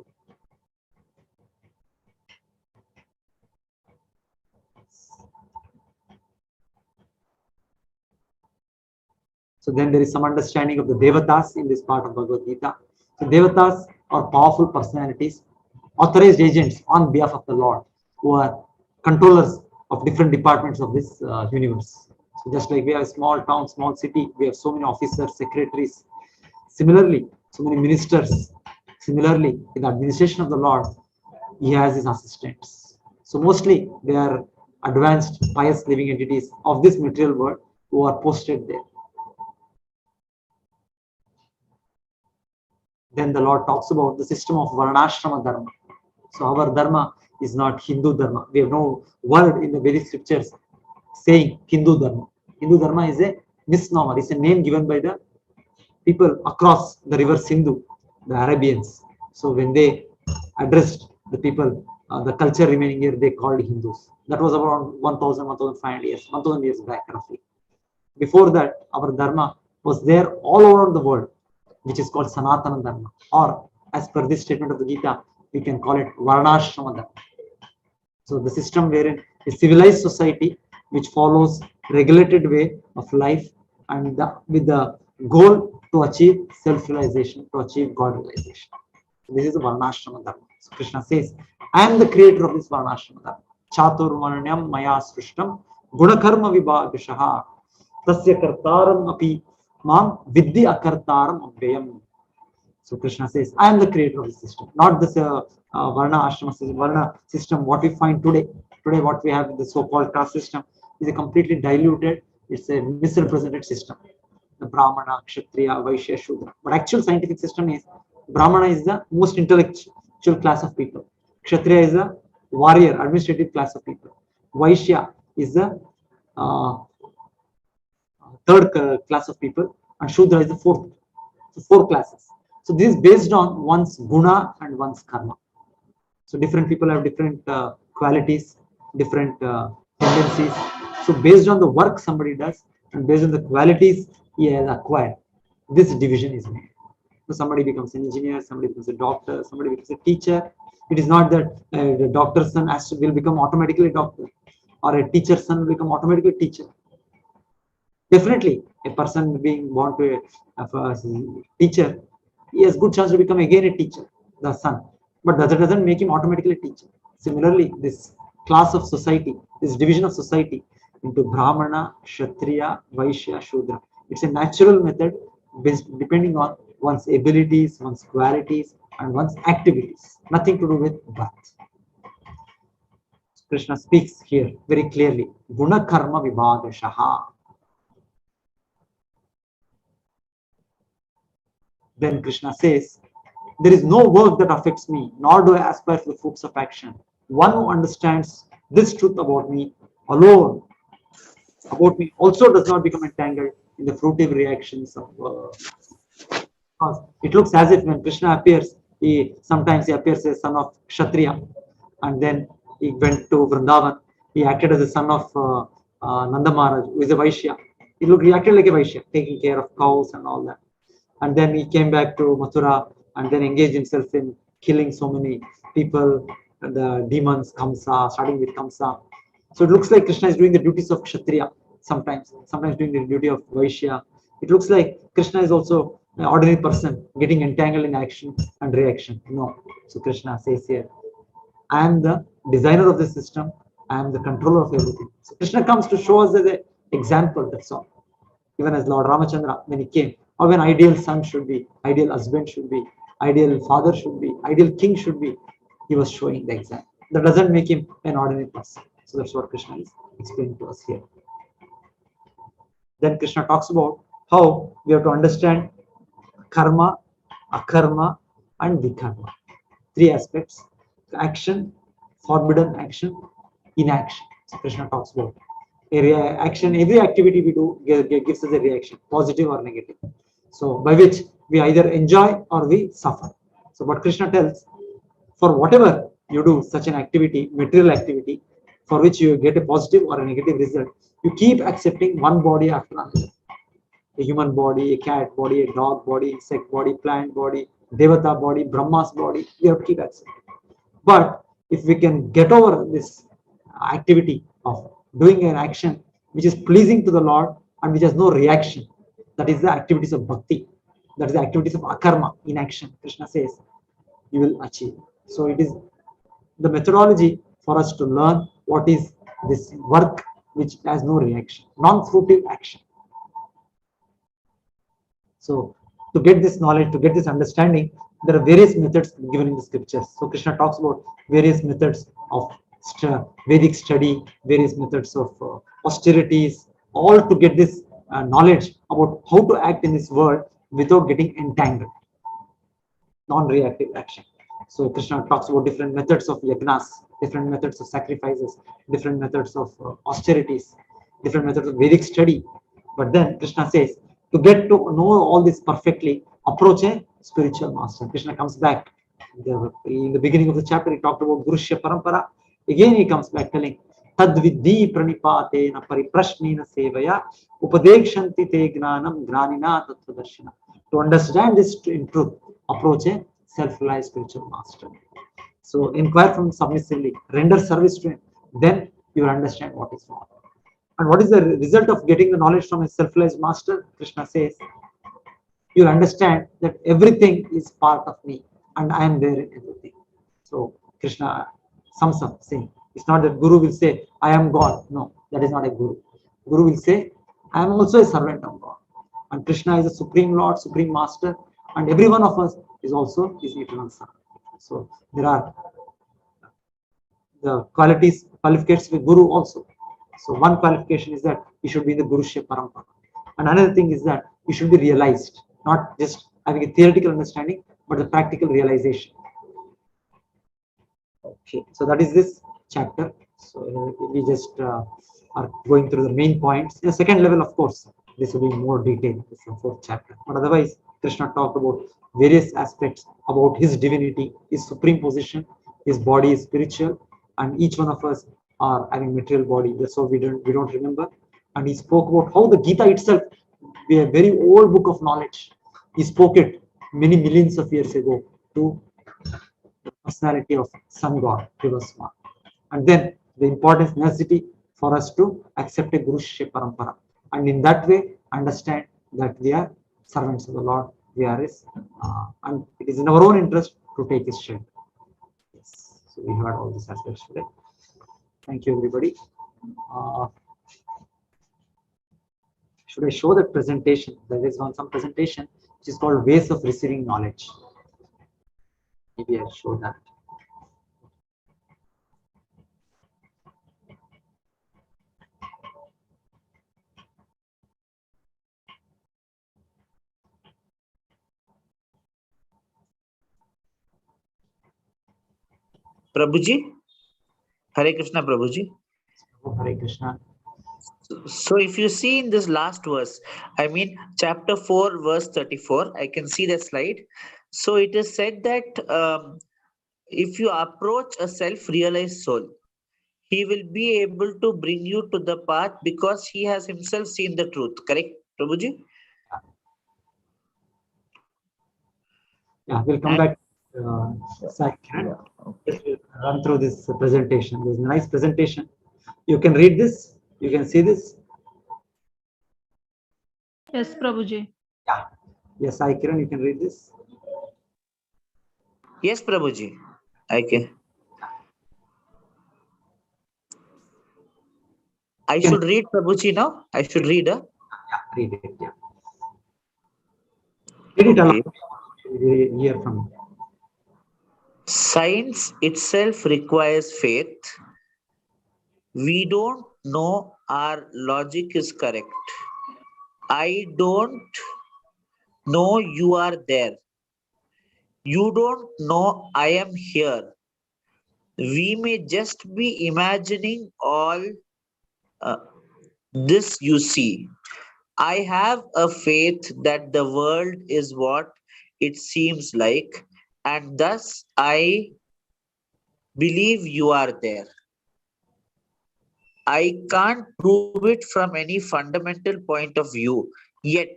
So then there is some understanding of the Devatas in this part of Bhagavad Gita. So Devatas are powerful personalities, authorized agents on behalf of the Lord, who are controllers of different departments of this universe. So just like we have a small town, small city, we have so many officers, secretaries. Similarly, so many ministers. Similarly, in the administration of the Lord, he has his assistants. So mostly they are advanced, pious living entities of this material world who are posted there. Then the Lord talks about the system of Varnashrama Dharma. So our Dharma is not Hindu Dharma. We have no word in the Vedic scriptures saying Hindu Dharma. Hindu Dharma is a misnomer. It's a name given by the people across the river Sindhu, the Arabians. So when they addressed the people, the culture remaining here, they called Hindus. That was around 1,000, 1,500 years, 1,000 years back roughly. Before that, our Dharma was there all over the world, which is called Sanatana Dharma, or as per this statement of the Gita, we can call it Varnashrama Dharma. So the system wherein a civilized society which follows regulated way of life and with the goal to achieve self-realization, to achieve God realization. So this is the Varnashrama Dharma. So Krishna says, I am the creator of this Varnashrama Dharma. Chatur Varnyam Maya Srishtam Gunakarma Vibhagashaha Tasya Kartaram Api Mam Vidhi Akartaram Abhyayam. So Krishna says, I am the creator of the system, not this Varna Ashrama system. Varna system, what we find today. Today, what we have, the so-called caste system, is a completely diluted, it's a misrepresented system. The Brahmana, Kshatriya, Vaishya, Shudra. But actual scientific system is, Brahmana is the most intellectual class of people. Kshatriya is the warrior, administrative class of people. Vaishya is the third class of people, and Shudra is the fourth. So four classes. So this is based on one's guna and one's karma. So different people have different qualities, different tendencies. So based on the work somebody does and based on the qualities he has acquired, this division is made. So somebody becomes an engineer, somebody becomes a doctor, somebody becomes a teacher. It is not that the doctor's son will become automatically a doctor, or a teacher's son will become automatically a teacher. Definitely, a person being born to a teacher, he has good chance to become again a teacher, the son. But that doesn't make him automatically a teacher. Similarly, this class of society, this division of society into Brahmana, Kshatriya, Vaishya, Shudra, it's a natural method based depending on one's abilities, one's qualities, and one's activities. Nothing to do with birth. Krishna speaks here very clearly. Guna karma vibhagashaha. Then Krishna says, there is no work that affects me, nor do I aspire for the fruits of action. One who understands this truth about me alone, about me, also does not become entangled in the fruitive reactions of because it looks as if when Krishna appears, sometimes he appears as son of Kshatriya, and then he went to Vrindavan. He acted as the son of Nanda Maharaj, who is a Vaishya. He acted like a Vaishya, taking care of cows and all that. And then he came back to Mathura and then engaged himself in killing so many people, the demons, Kamsa, starting with Kamsa. So it looks like Krishna is doing the duties of Kshatriya sometimes doing the duty of Vaishya. It looks like Krishna is also an ordinary person getting entangled in action and reaction. No. So Krishna says here, I am the designer of the system. I am the controller of everything. So Krishna comes to show us as an example, that's all. Even as Lord Ramachandra, when he came, how an ideal son should be, ideal husband should be, ideal father should be, ideal king should be, he was showing the example. That doesn't make him an ordinary person. So that's what Krishna is explaining to us here. Then Krishna talks about how we have to understand karma, akarma, and vikarma. Three aspects: action, forbidden action, inaction. So Krishna talks about action. Every activity we do gives us a reaction, positive or negative. So by which we either enjoy or we suffer. So what Krishna tells, for whatever you do, such an activity, material activity, for which you get a positive or a negative result, you keep accepting one body after another. A human body, a cat body, a dog body, insect body, plant body, Devata body, Brahma's body, we have to keep accepting. But if we can get over this activity of doing an action which is pleasing to the Lord and which has no reaction, that is the activities of bhakti, that is the activities of akarma, inaction, Krishna says, you will achieve. So it is the methodology for us to learn what is this work which has no reaction, non-fruitive action. So to get this knowledge, to get this understanding, there are various methods given in the scriptures. So Krishna talks about various methods of Vedic study, various methods of austerities, all to get this knowledge about how to act in this world without getting entangled. Non-reactive action. So Krishna talks about different methods of yagnas, different methods of sacrifices, different methods of austerities, different methods of Vedic study. But then Krishna says, to get to know all this perfectly, approach a spiritual master. Krishna comes back. In the beginning of the chapter, he talked about Gurushya Parampara. Again, he comes back telling, Tadvidhi pranipatena pariprashnena sevaya upadekshanti te gnanam gnanina tattvadarshina. To understand this in truth, approach a self-realized spiritual master. So inquire from him submissively, render service to him, then you will understand what is wrong. And what is the result of getting the knowledge from a self-realized master? Krishna says, you'll understand that everything is part of me and I am there in everything. So Krishna sums up saying, it's not that Guru will say, I am God. No, that is not a Guru. Guru will say, I am also a servant of God. And Krishna is a supreme Lord, supreme master, and every one of us is also his eternal son. So there are the qualifications with Guru also. So one qualification is that he should be in the Gurushya Parampara. And another thing is that he should be realized, not just having a theoretical understanding, but the practical realization. Okay, so that is this chapter. So we just are going through the main points. In the second level, of course, this will be more detailed. This is the fourth chapter. But otherwise, Krishna talked about various aspects about his divinity, his supreme position, his body is spiritual, and each one of us are having material body. That's why we don't remember. And he spoke about how the Gita itself, a very old book of knowledge. He spoke it many millions of years ago to the personality of sun god, Devasma. And then the importance, necessity for us to accept a Gurushya Parampara. And in that way, understand that we are servants of the Lord. We are his, and it is in our own interest to take his shelter. Yes. So we heard all these aspects today. Thank you, everybody. Should I show that presentation? There is some presentation which is called Ways of Receiving Knowledge. Maybe I'll show that. Prabhuji, Hare Krishna, Prabhuji. Hare Krishna. So if you see in this last verse, I mean chapter 4 verse 34, I can see the slide. So it is said that if you approach a self-realized soul, he will be able to bring you to the path because he has himself seen the truth. Correct, Prabhuji? Yeah, we'll come back. Run through this presentation. There's a nice presentation. You can read this. You can see this. Yes, Prabhuji. Yeah. Yes, Sai Kiran, you can read this. Yes, Prabhuji. Okay. I should read, Prabhuji, now? I should read, Yeah, read it. Yeah. Read it Okay. aloud. We hear from you. Science itself requires faith. We don't know our logic is correct. I don't know you are there. You don't know I am here. We may just be imagining all uh, this you see. I have a faith that the world is what it seems like, and thus I believe you are there. I can't prove it from any fundamental point of view, yet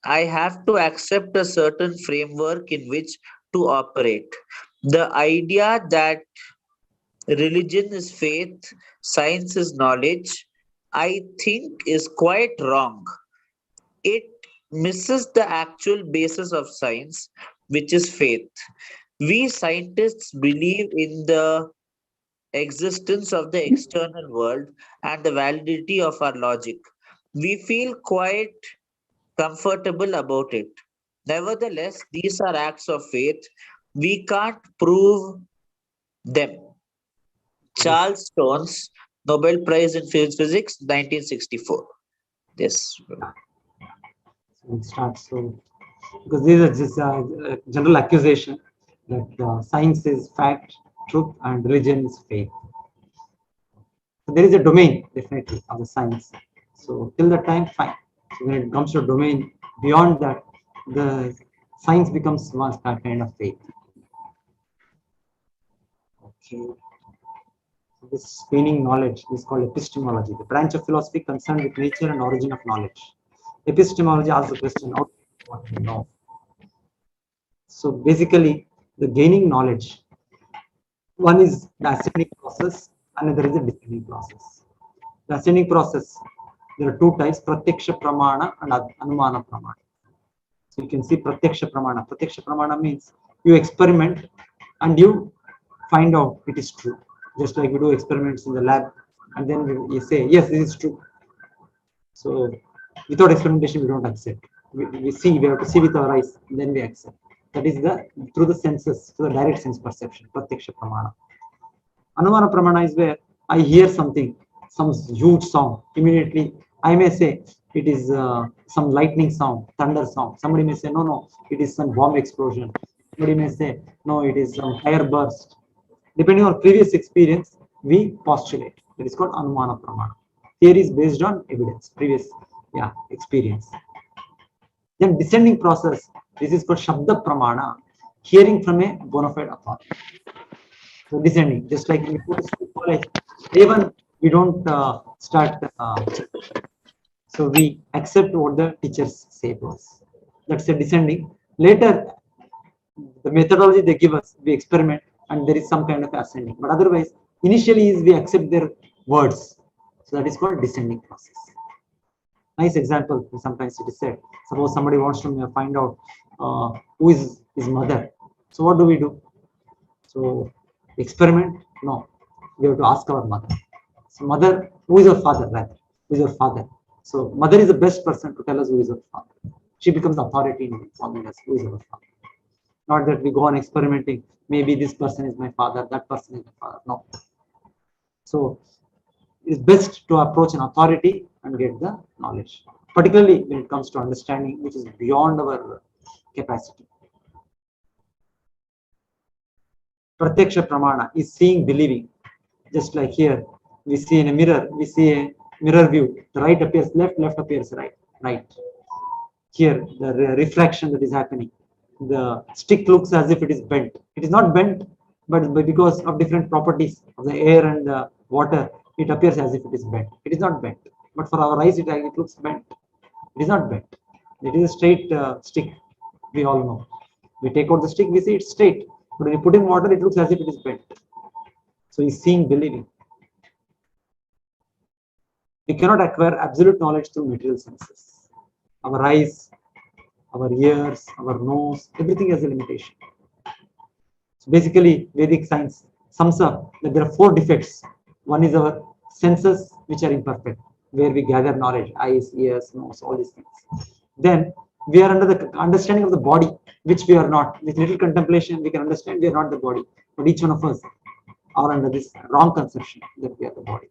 I have to accept a certain framework in which to operate. The idea that religion is faith, science is knowledge, I think is quite wrong. It misses the actual basis of science, which is faith. We scientists believe in the existence of the external world and the validity of our logic. We feel quite comfortable about it. Nevertheless, these are acts of faith. We can't prove them. Charles Stone's Nobel Prize in Physics, 1964. Yes. So we'll start. So, because these are just a general accusation that science is fact, truth, and religion is faith. So there is a domain definitely of the science. So till that time, fine. So when it comes to domain beyond that, the science becomes one kind of faith. Okay. So this meaning knowledge is called epistemology, the branch of philosophy concerned with nature and origin of knowledge. Epistemology asks the question, how what we know. So basically, the gaining knowledge, one is the ascending process, another is the descending process. The ascending process, there are two types, Pratyaksha Pramana and Anumana Pramana. So you can see Pratyaksha Pramana. Pratyaksha Pramana means you experiment and you find out it is true. Just like we do experiments in the lab and then you say, yes, this is true. So without experimentation, we don't accept. We see, we have to see with our eyes, and then we accept. That is through the senses, through the direct sense perception, Pratyaksha Pramana. Anumana Pramana is where I hear something, some huge sound. Immediately, I may say it is some lightning sound, thunder sound. Somebody may say, no, it is some bomb explosion. Somebody may say, no, it is some fire burst. Depending on previous experience, we postulate. That is called Anumana Pramana. Theory is based on evidence, previous experience. Then descending process, this is called Shabda Pramana, hearing from a bona fide authority. So descending, just like we put school college, even we don't start. So we accept what the teachers say to us. That's a descending. Later, the methodology they give us, we experiment, and there is some kind of ascending. But otherwise, initially is we accept their words. So that is called descending process. Nice example. Sometimes it is said. Suppose somebody wants to find out who is his mother. So what do? So experiment? No. We have to ask our mother. So mother, who is your father? Rather, who is your father? So mother is the best person to tell us who is your father. She becomes authority in informing us who is our father. Not that we go on experimenting. Maybe this person is my father, that person is my father. No. So it's best to approach an authority and get the knowledge, particularly when it comes to understanding, which is beyond our capacity. Pratyaksha Pramana is seeing, believing. Just like here, we see in a mirror, we see a mirror view. The right appears left, left appears right. Here, the refraction that is happening. The stick looks as if it is bent. It is not bent, but because of different properties of the air and the water, it appears as if it is bent. It is not bent. But for our eyes, it looks bent. It is not bent. It is a straight stick. We all know. We take out the stick, we see it's straight. But when you put in water, it looks as if it is bent. So he's seeing, believing. We cannot acquire absolute knowledge through material senses. Our eyes, our ears, our nose, everything has a limitation. So basically, Vedic science sums up that there are 4 defects. One is our senses which are imperfect, where we gather knowledge, eyes, ears, nose, all these things. Then we are under the understanding of the body, which we are not. With little contemplation, we can understand we are not the body, but each one of us are under this wrong conception that we are the body.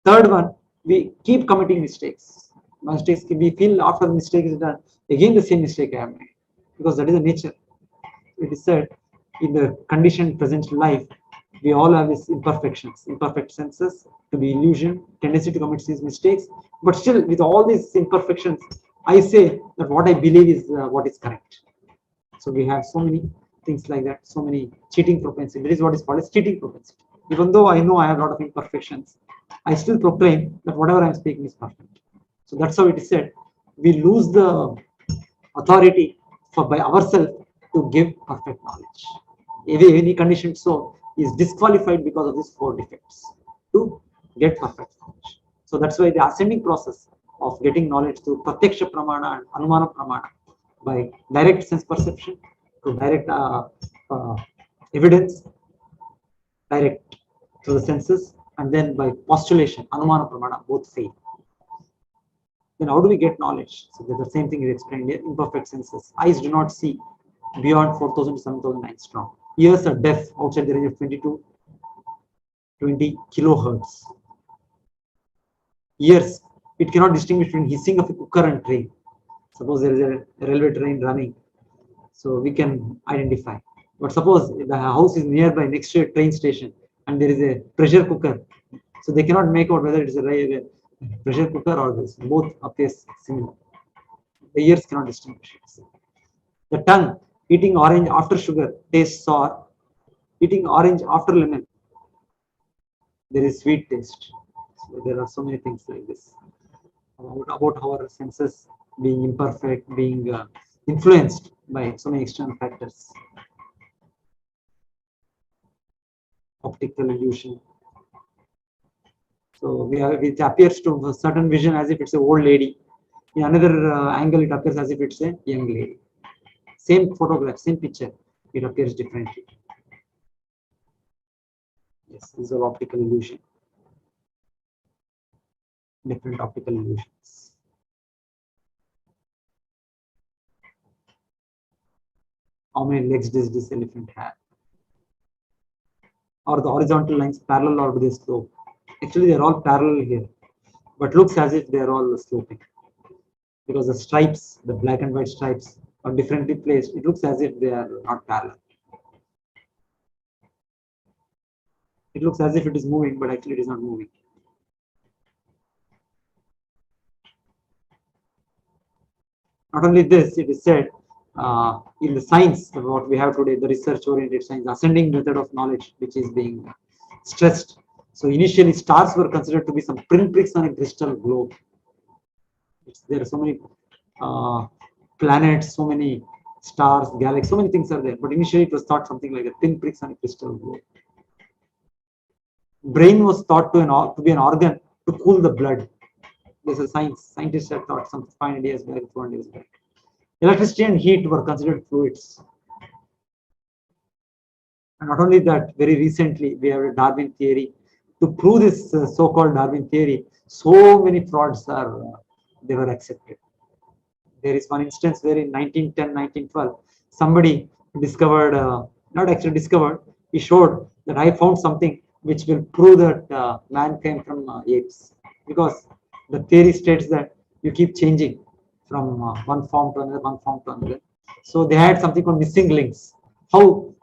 Third one, we keep committing mistakes. Mistakes, we feel after the mistake is done, again the same mistake I have made, because that is the nature. It is said in the conditioned present life, we all have these imperfections, imperfect senses, to be illusion, tendency to commit these mistakes. But still, with all these imperfections, I say that what I believe is what is correct. So we have so many things like that, so many cheating propensity. That is what is called as cheating propensity. Even though I know I have a lot of imperfections, I still proclaim that whatever I am speaking is perfect. So that's how it is said. We lose the authority for by ourselves to give perfect knowledge. Any conditioned soul is disqualified because of these 4 defects to get perfect knowledge. So that's why the ascending process of getting knowledge through pratyaksha pramana and anumana pramana, by direct sense perception to direct evidence, direct through the senses, and then by postulation, anumana pramana, both fail. Then how do we get knowledge? So the same thing is explained here. Imperfect senses. Eyes do not see beyond 4,000 to 7,000 angstrom. Ears are deaf outside the range of 20 to 20 kilohertz. Ears, it cannot distinguish between hissing of a cooker and train. Suppose there is a railway train running, so we can identify. But suppose the house is nearby next to a train station and there is a pressure cooker, so they cannot make out whether it is a pressure cooker or this. Both appears similar. The ears cannot distinguish it. The tongue, eating orange after sugar tastes sour. Eating orange after lemon, there is sweet taste. So there are so many things like this about our senses being imperfect, being influenced by so many external factors. Optical illusion. So it appears to a certain vision as if it's an old lady. In another angle, it appears as if it's a young lady. Same photograph, same picture, it appears differently. Yes, these are optical illusion. Different optical illusions. How many legs does this elephant have? Or the horizontal lines parallel or do they slope? Actually, they're all parallel here, but looks as if they're all sloping. Because the stripes, the black and white stripes, are differently placed. It looks as if they are not parallel. It looks as if it is moving, but actually it is not moving. Not only this, it is said in the science, what we have today, the research-oriented science, ascending method of knowledge, which is being stressed. So initially, stars were considered to be some pinpricks on a crystal globe. There are so many planets, so many stars, galaxies, so many things are there. But initially, it was thought something like a pinpricks on a crystal globe. Brain was thought to be an organ to cool the blood. There's a scientists have thought some 500 years back, 400 years back. Electricity and heat were considered fluids. And not only that, very recently we have a Darwin theory. To prove this so-called Darwin theory, so many frauds are they were accepted. There is one instance where in 1910, 1912, somebody discovered, not actually discovered, he showed that I found something which will prove that man came from apes. Because the theory states that you keep changing from one form to another, one form to another. So they had something called missing links. How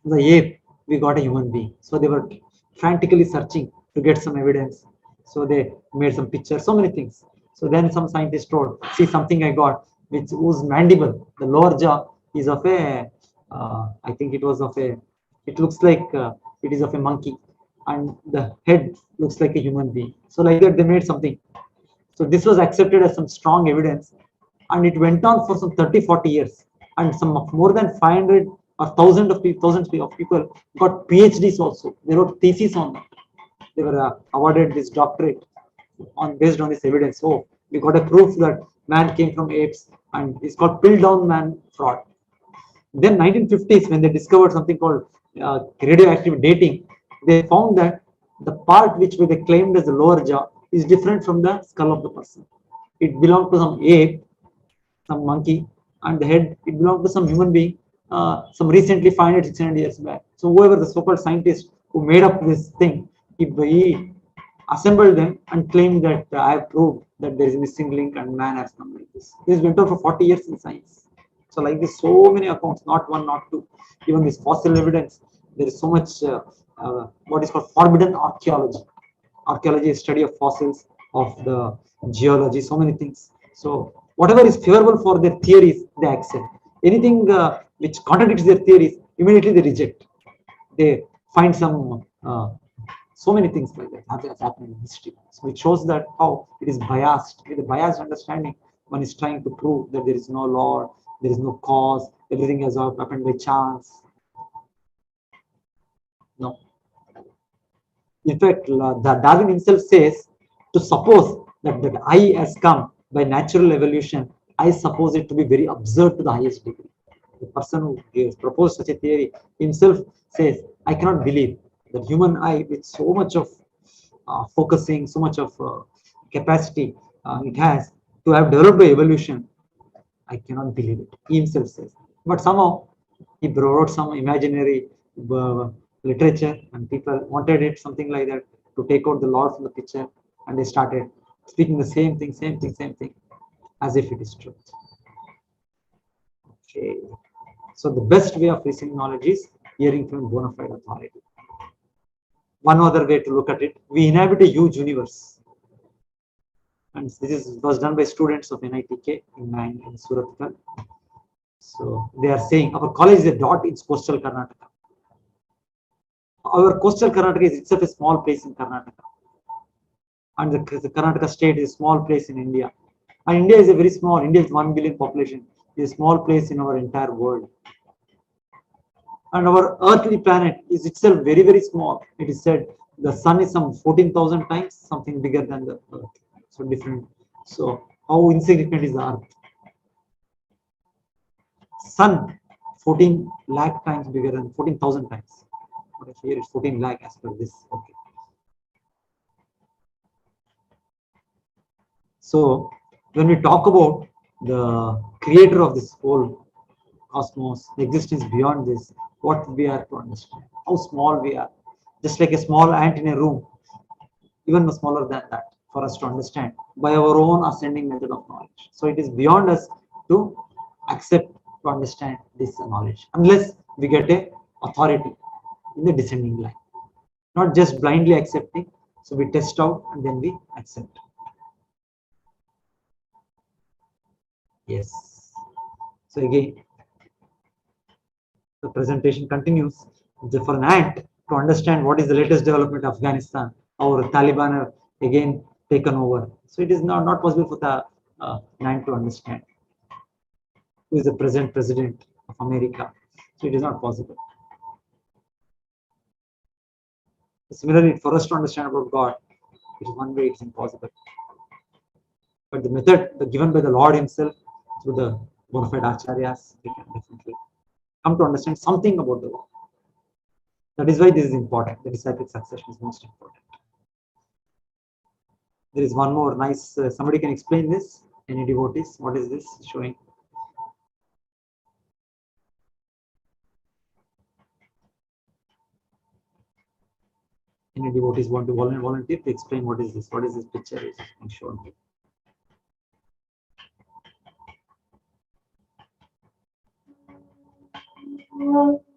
the ape we got a human being. So they were frantically searching to get some evidence. So they made some pictures, so many things. So then some scientists told, see something I got, which whose mandible, the lower jaw is of a, I think it was of a, it looks like it is of a monkey, and the head looks like a human being. So like that they made something. So this was accepted as some strong evidence, and it went on for some 30, 40 years. And some of more than 500 or thousands of people got PhDs also. They wrote theses on that. They were awarded this doctorate based on this evidence. Oh, we got a proof that man came from apes, and it's called pill down man fraud. Then 1950s, when they discovered something called radioactive dating, they found that the part which they claimed as the lower jaw is different from the skull of the person. It belonged to some ape, some monkey, and the head, it belonged to some human being, some recently 500, 600 years back. So whoever the so-called scientist who made up this thing, he assembled them and claimed that I have proved that there is a missing link and man has come like this. This went on for 40 years in science. So like this, so many accounts, not one, not two. Even this fossil evidence, there is so much what is called forbidden archaeology. Archaeology is study of fossils, of the geology, so many things. So whatever is favorable for their theories, they accept. Anything which contradicts their theories, immediately they reject. They find some so many things like that have happened in history. So it shows that how it is biased. With a biased understanding, one is trying to prove that there is no Lord, there is no cause, everything has happened by chance. No. In fact, Darwin himself says to suppose that I has come by natural evolution, I suppose it to be very absurd to the highest degree. The person who has proposed such a theory himself says, I cannot believe that human eye with so much of focusing, so much of capacity it has to have developed by evolution. I cannot believe it. He himself says. But somehow he wrote some imaginary literature and people wanted it, something like that, to take out the Lord from the picture, and they started speaking the same thing, as if it is truth. Okay. So the best way of receiving knowledge is hearing from bona fide authority. One other way to look at it, we inhabit a huge universe. And this was done by students of NITK in Surat. So they are saying our college is a dot in coastal Karnataka. Our coastal Karnataka is itself a small place in Karnataka. And the Karnataka state is a small place in India. And India is a very small, India is 1 billion population, is a small place in our entire world. And our earthly planet is itself very, very small. It is said the sun is some 14,000 times something bigger than the earth. So different. So how insignificant is the earth? Sun 14 lakh times bigger than 14,000 times. But here it's 14 lakh as per this. Okay. So when we talk about the creator of this whole cosmos, the existence beyond this, what we are to understand, how small we are, just like a small ant in a room, even smaller than that, for us to understand by our own ascending method of knowledge. So it is beyond us to accept, to understand this knowledge, unless we get a authority in the descending line, not just blindly accepting. So we test out and then we accept. Yes. So again, the presentation continues. For an ant to understand what is the latest development of Afghanistan, our Taliban are again taken over. So it is not possible for the ant to understand who is the present president of America. So it is not possible. Similarly, for us to understand about God, it is one way it's impossible. But the method given by the Lord himself through the bona fide acharyas, we can definitely come to understand something about the Lord. That is why this is important. The disciplic succession is most important. There is one more nice, somebody can explain this? Any devotees? What is this showing? Any devotees want to volunteer to explain what is this? What is this picture is shown?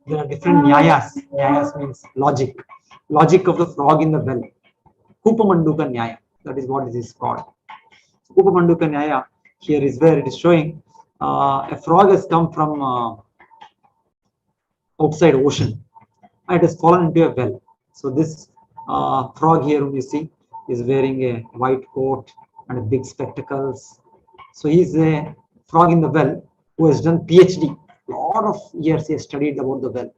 There are different nyayas. Nyayas means logic. Logic of the frog in the well. Kupamanduka nyaya. That is what this is called. Kupamanduka nyaya here is where it is showing a frog has come from outside ocean. It has fallen into a well. So this frog here, whom you see, is wearing a white coat and big spectacles. So he is a frog in the well who has done PhD. A lot of years he has studied about the well.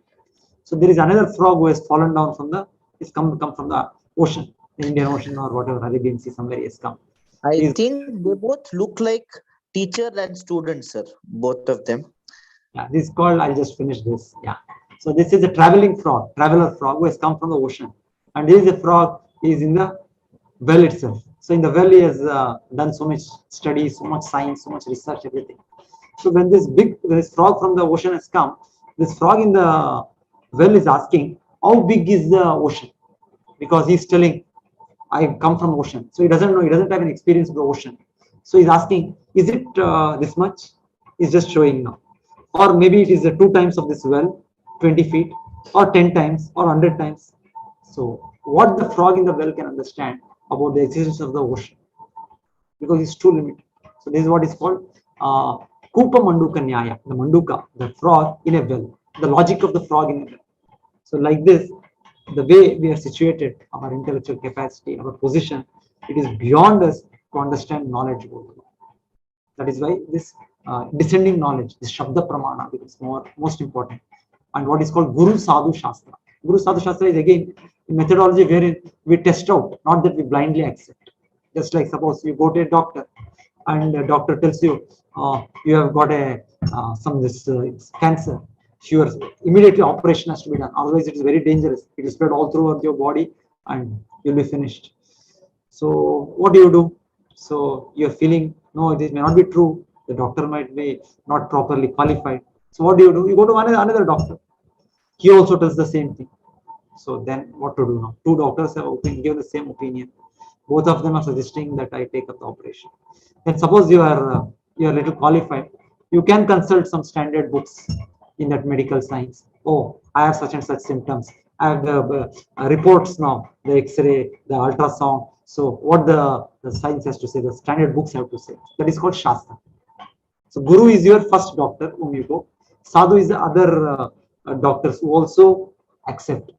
So there is another frog who has fallen down from the, has come from the ocean, the Indian Ocean or whatever, Arabian Sea, somewhere he has come. I think they both look like teacher and student, sir. Both of them. Yeah, this is called, I'll just finish this. Yeah. So this is a traveling frog, traveler frog who has come from the ocean and there is a frog is in the well itself. So in the well, he has done so much study, so much science, so much research, everything. So when this frog from the ocean has come, this frog in the well is asking, how big is the ocean? Because he's telling, I come from ocean. So he doesn't know, he doesn't have an experience of the ocean. So he's asking, is it this much? He's just showing now. Or maybe it is 2 times of this well, 20 feet, or 10 times, or 100 times. So what the frog in the well can understand about the existence of the ocean, because it's too limited. So this is what is called Kupa Manduka Nyaya, the Manduka, the frog in a well, the logic of the frog in a well. So like this, the way we are situated, our intellectual capacity, our position, it is beyond us to understand knowledge about the law. That is why this descending knowledge, this Shabda Pramana, becomes most important. And what is called Guru Sadhu Shastra. Guru Sadhu Shastra is again a methodology wherein we test out, not that we blindly accept. Just like suppose you go to a doctor and the doctor tells you you have got a cancer. Sure, immediately operation has to be done. Otherwise, it is very dangerous. It will spread all throughout your body and you'll be finished. So what do? So you're feeling, no, this may not be true. The doctor might be not properly qualified. So what do? You go to another doctor. He also does the same thing. So then what to do now? 2 doctors have given the same opinion. Both of them are suggesting that I take up the operation. Then suppose you are little qualified, you can consult some standard books in that medical science. Oh, I have such and such symptoms. I have the reports now, the X-ray, the ultrasound. So what the science has to say, the standard books have to say. That is called Shastra. So Guru is your first doctor whom you go. Sadhu is the other doctors who also accept.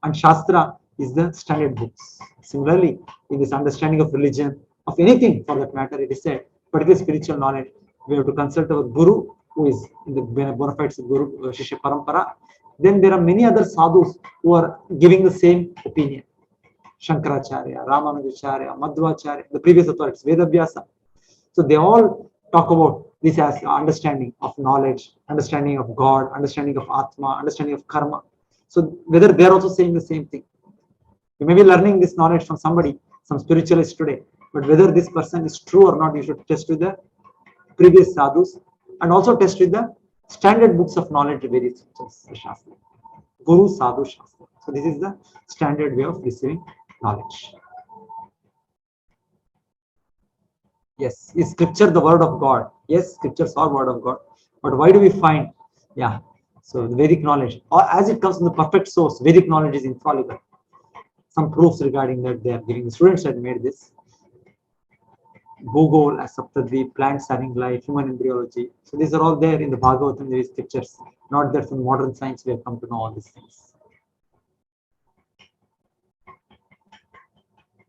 And Shastra is the standard books. Similarly, in this understanding of religion, of anything for that matter, it is said, particularly spiritual knowledge, we have to consult our Guru, who is in the bona fide Guru Shishya Parampara. Then there are many other sadhus who are giving the same opinion. Shankaracharya, Ramanujacharya, Madhvacharya, the previous authorities, Vedavyasa. So they all talk about this as understanding of knowledge, understanding of God, understanding of Atma, understanding of karma. So whether they are also saying the same thing. You may be learning this knowledge from somebody, some spiritualist today, but whether this person is true or not, you should test with the previous sadhus and also test with the standard books of knowledge, various Shastra. Guru Sadhu Shastra. So this is the standard way of receiving knowledge. Yes, is scripture the word of God? Yes, scriptures are word of God. But why do we find? Yeah, so the Vedic knowledge, or as it comes from the perfect source, Vedic knowledge is infallible. Some proofs regarding that they are giving. The students had made this. Bhugol, Saptadvi, plants having life, human embryology. So these are all there in the Bhagavatam, there is scriptures. Not that from modern science we have come to know all these things.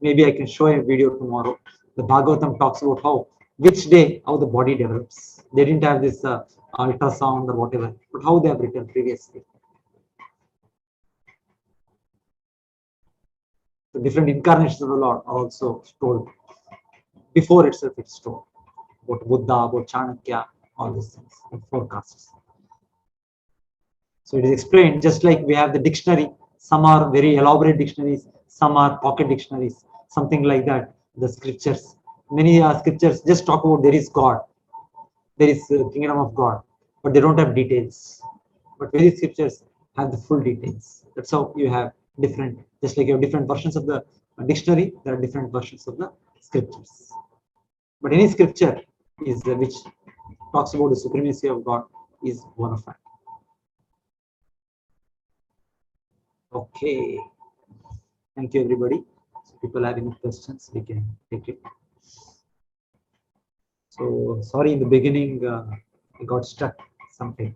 Maybe I can show a video tomorrow. The Bhagavatam talks about which day, how the body develops. They didn't have this ultrasound or whatever, but how they have written previously. The different incarnations of the Lord are also told. Before itself, it's told about Buddha, about Chanakya, all these things, the forecasts. So it is explained just like we have the dictionary. Some are very elaborate dictionaries, some are pocket dictionaries, something like that. The scriptures, many scriptures just talk about there is God, there is the kingdom of God, but they don't have details. But many scriptures have the full details. That's how you have different, just like you have different versions of the dictionary, there are different versions of the scriptures. But any scripture is which talks about the supremacy of God is bona fide. Okay. Thank you, everybody. So people have any questions, we can take it. So sorry, in the beginning, I got stuck some technical.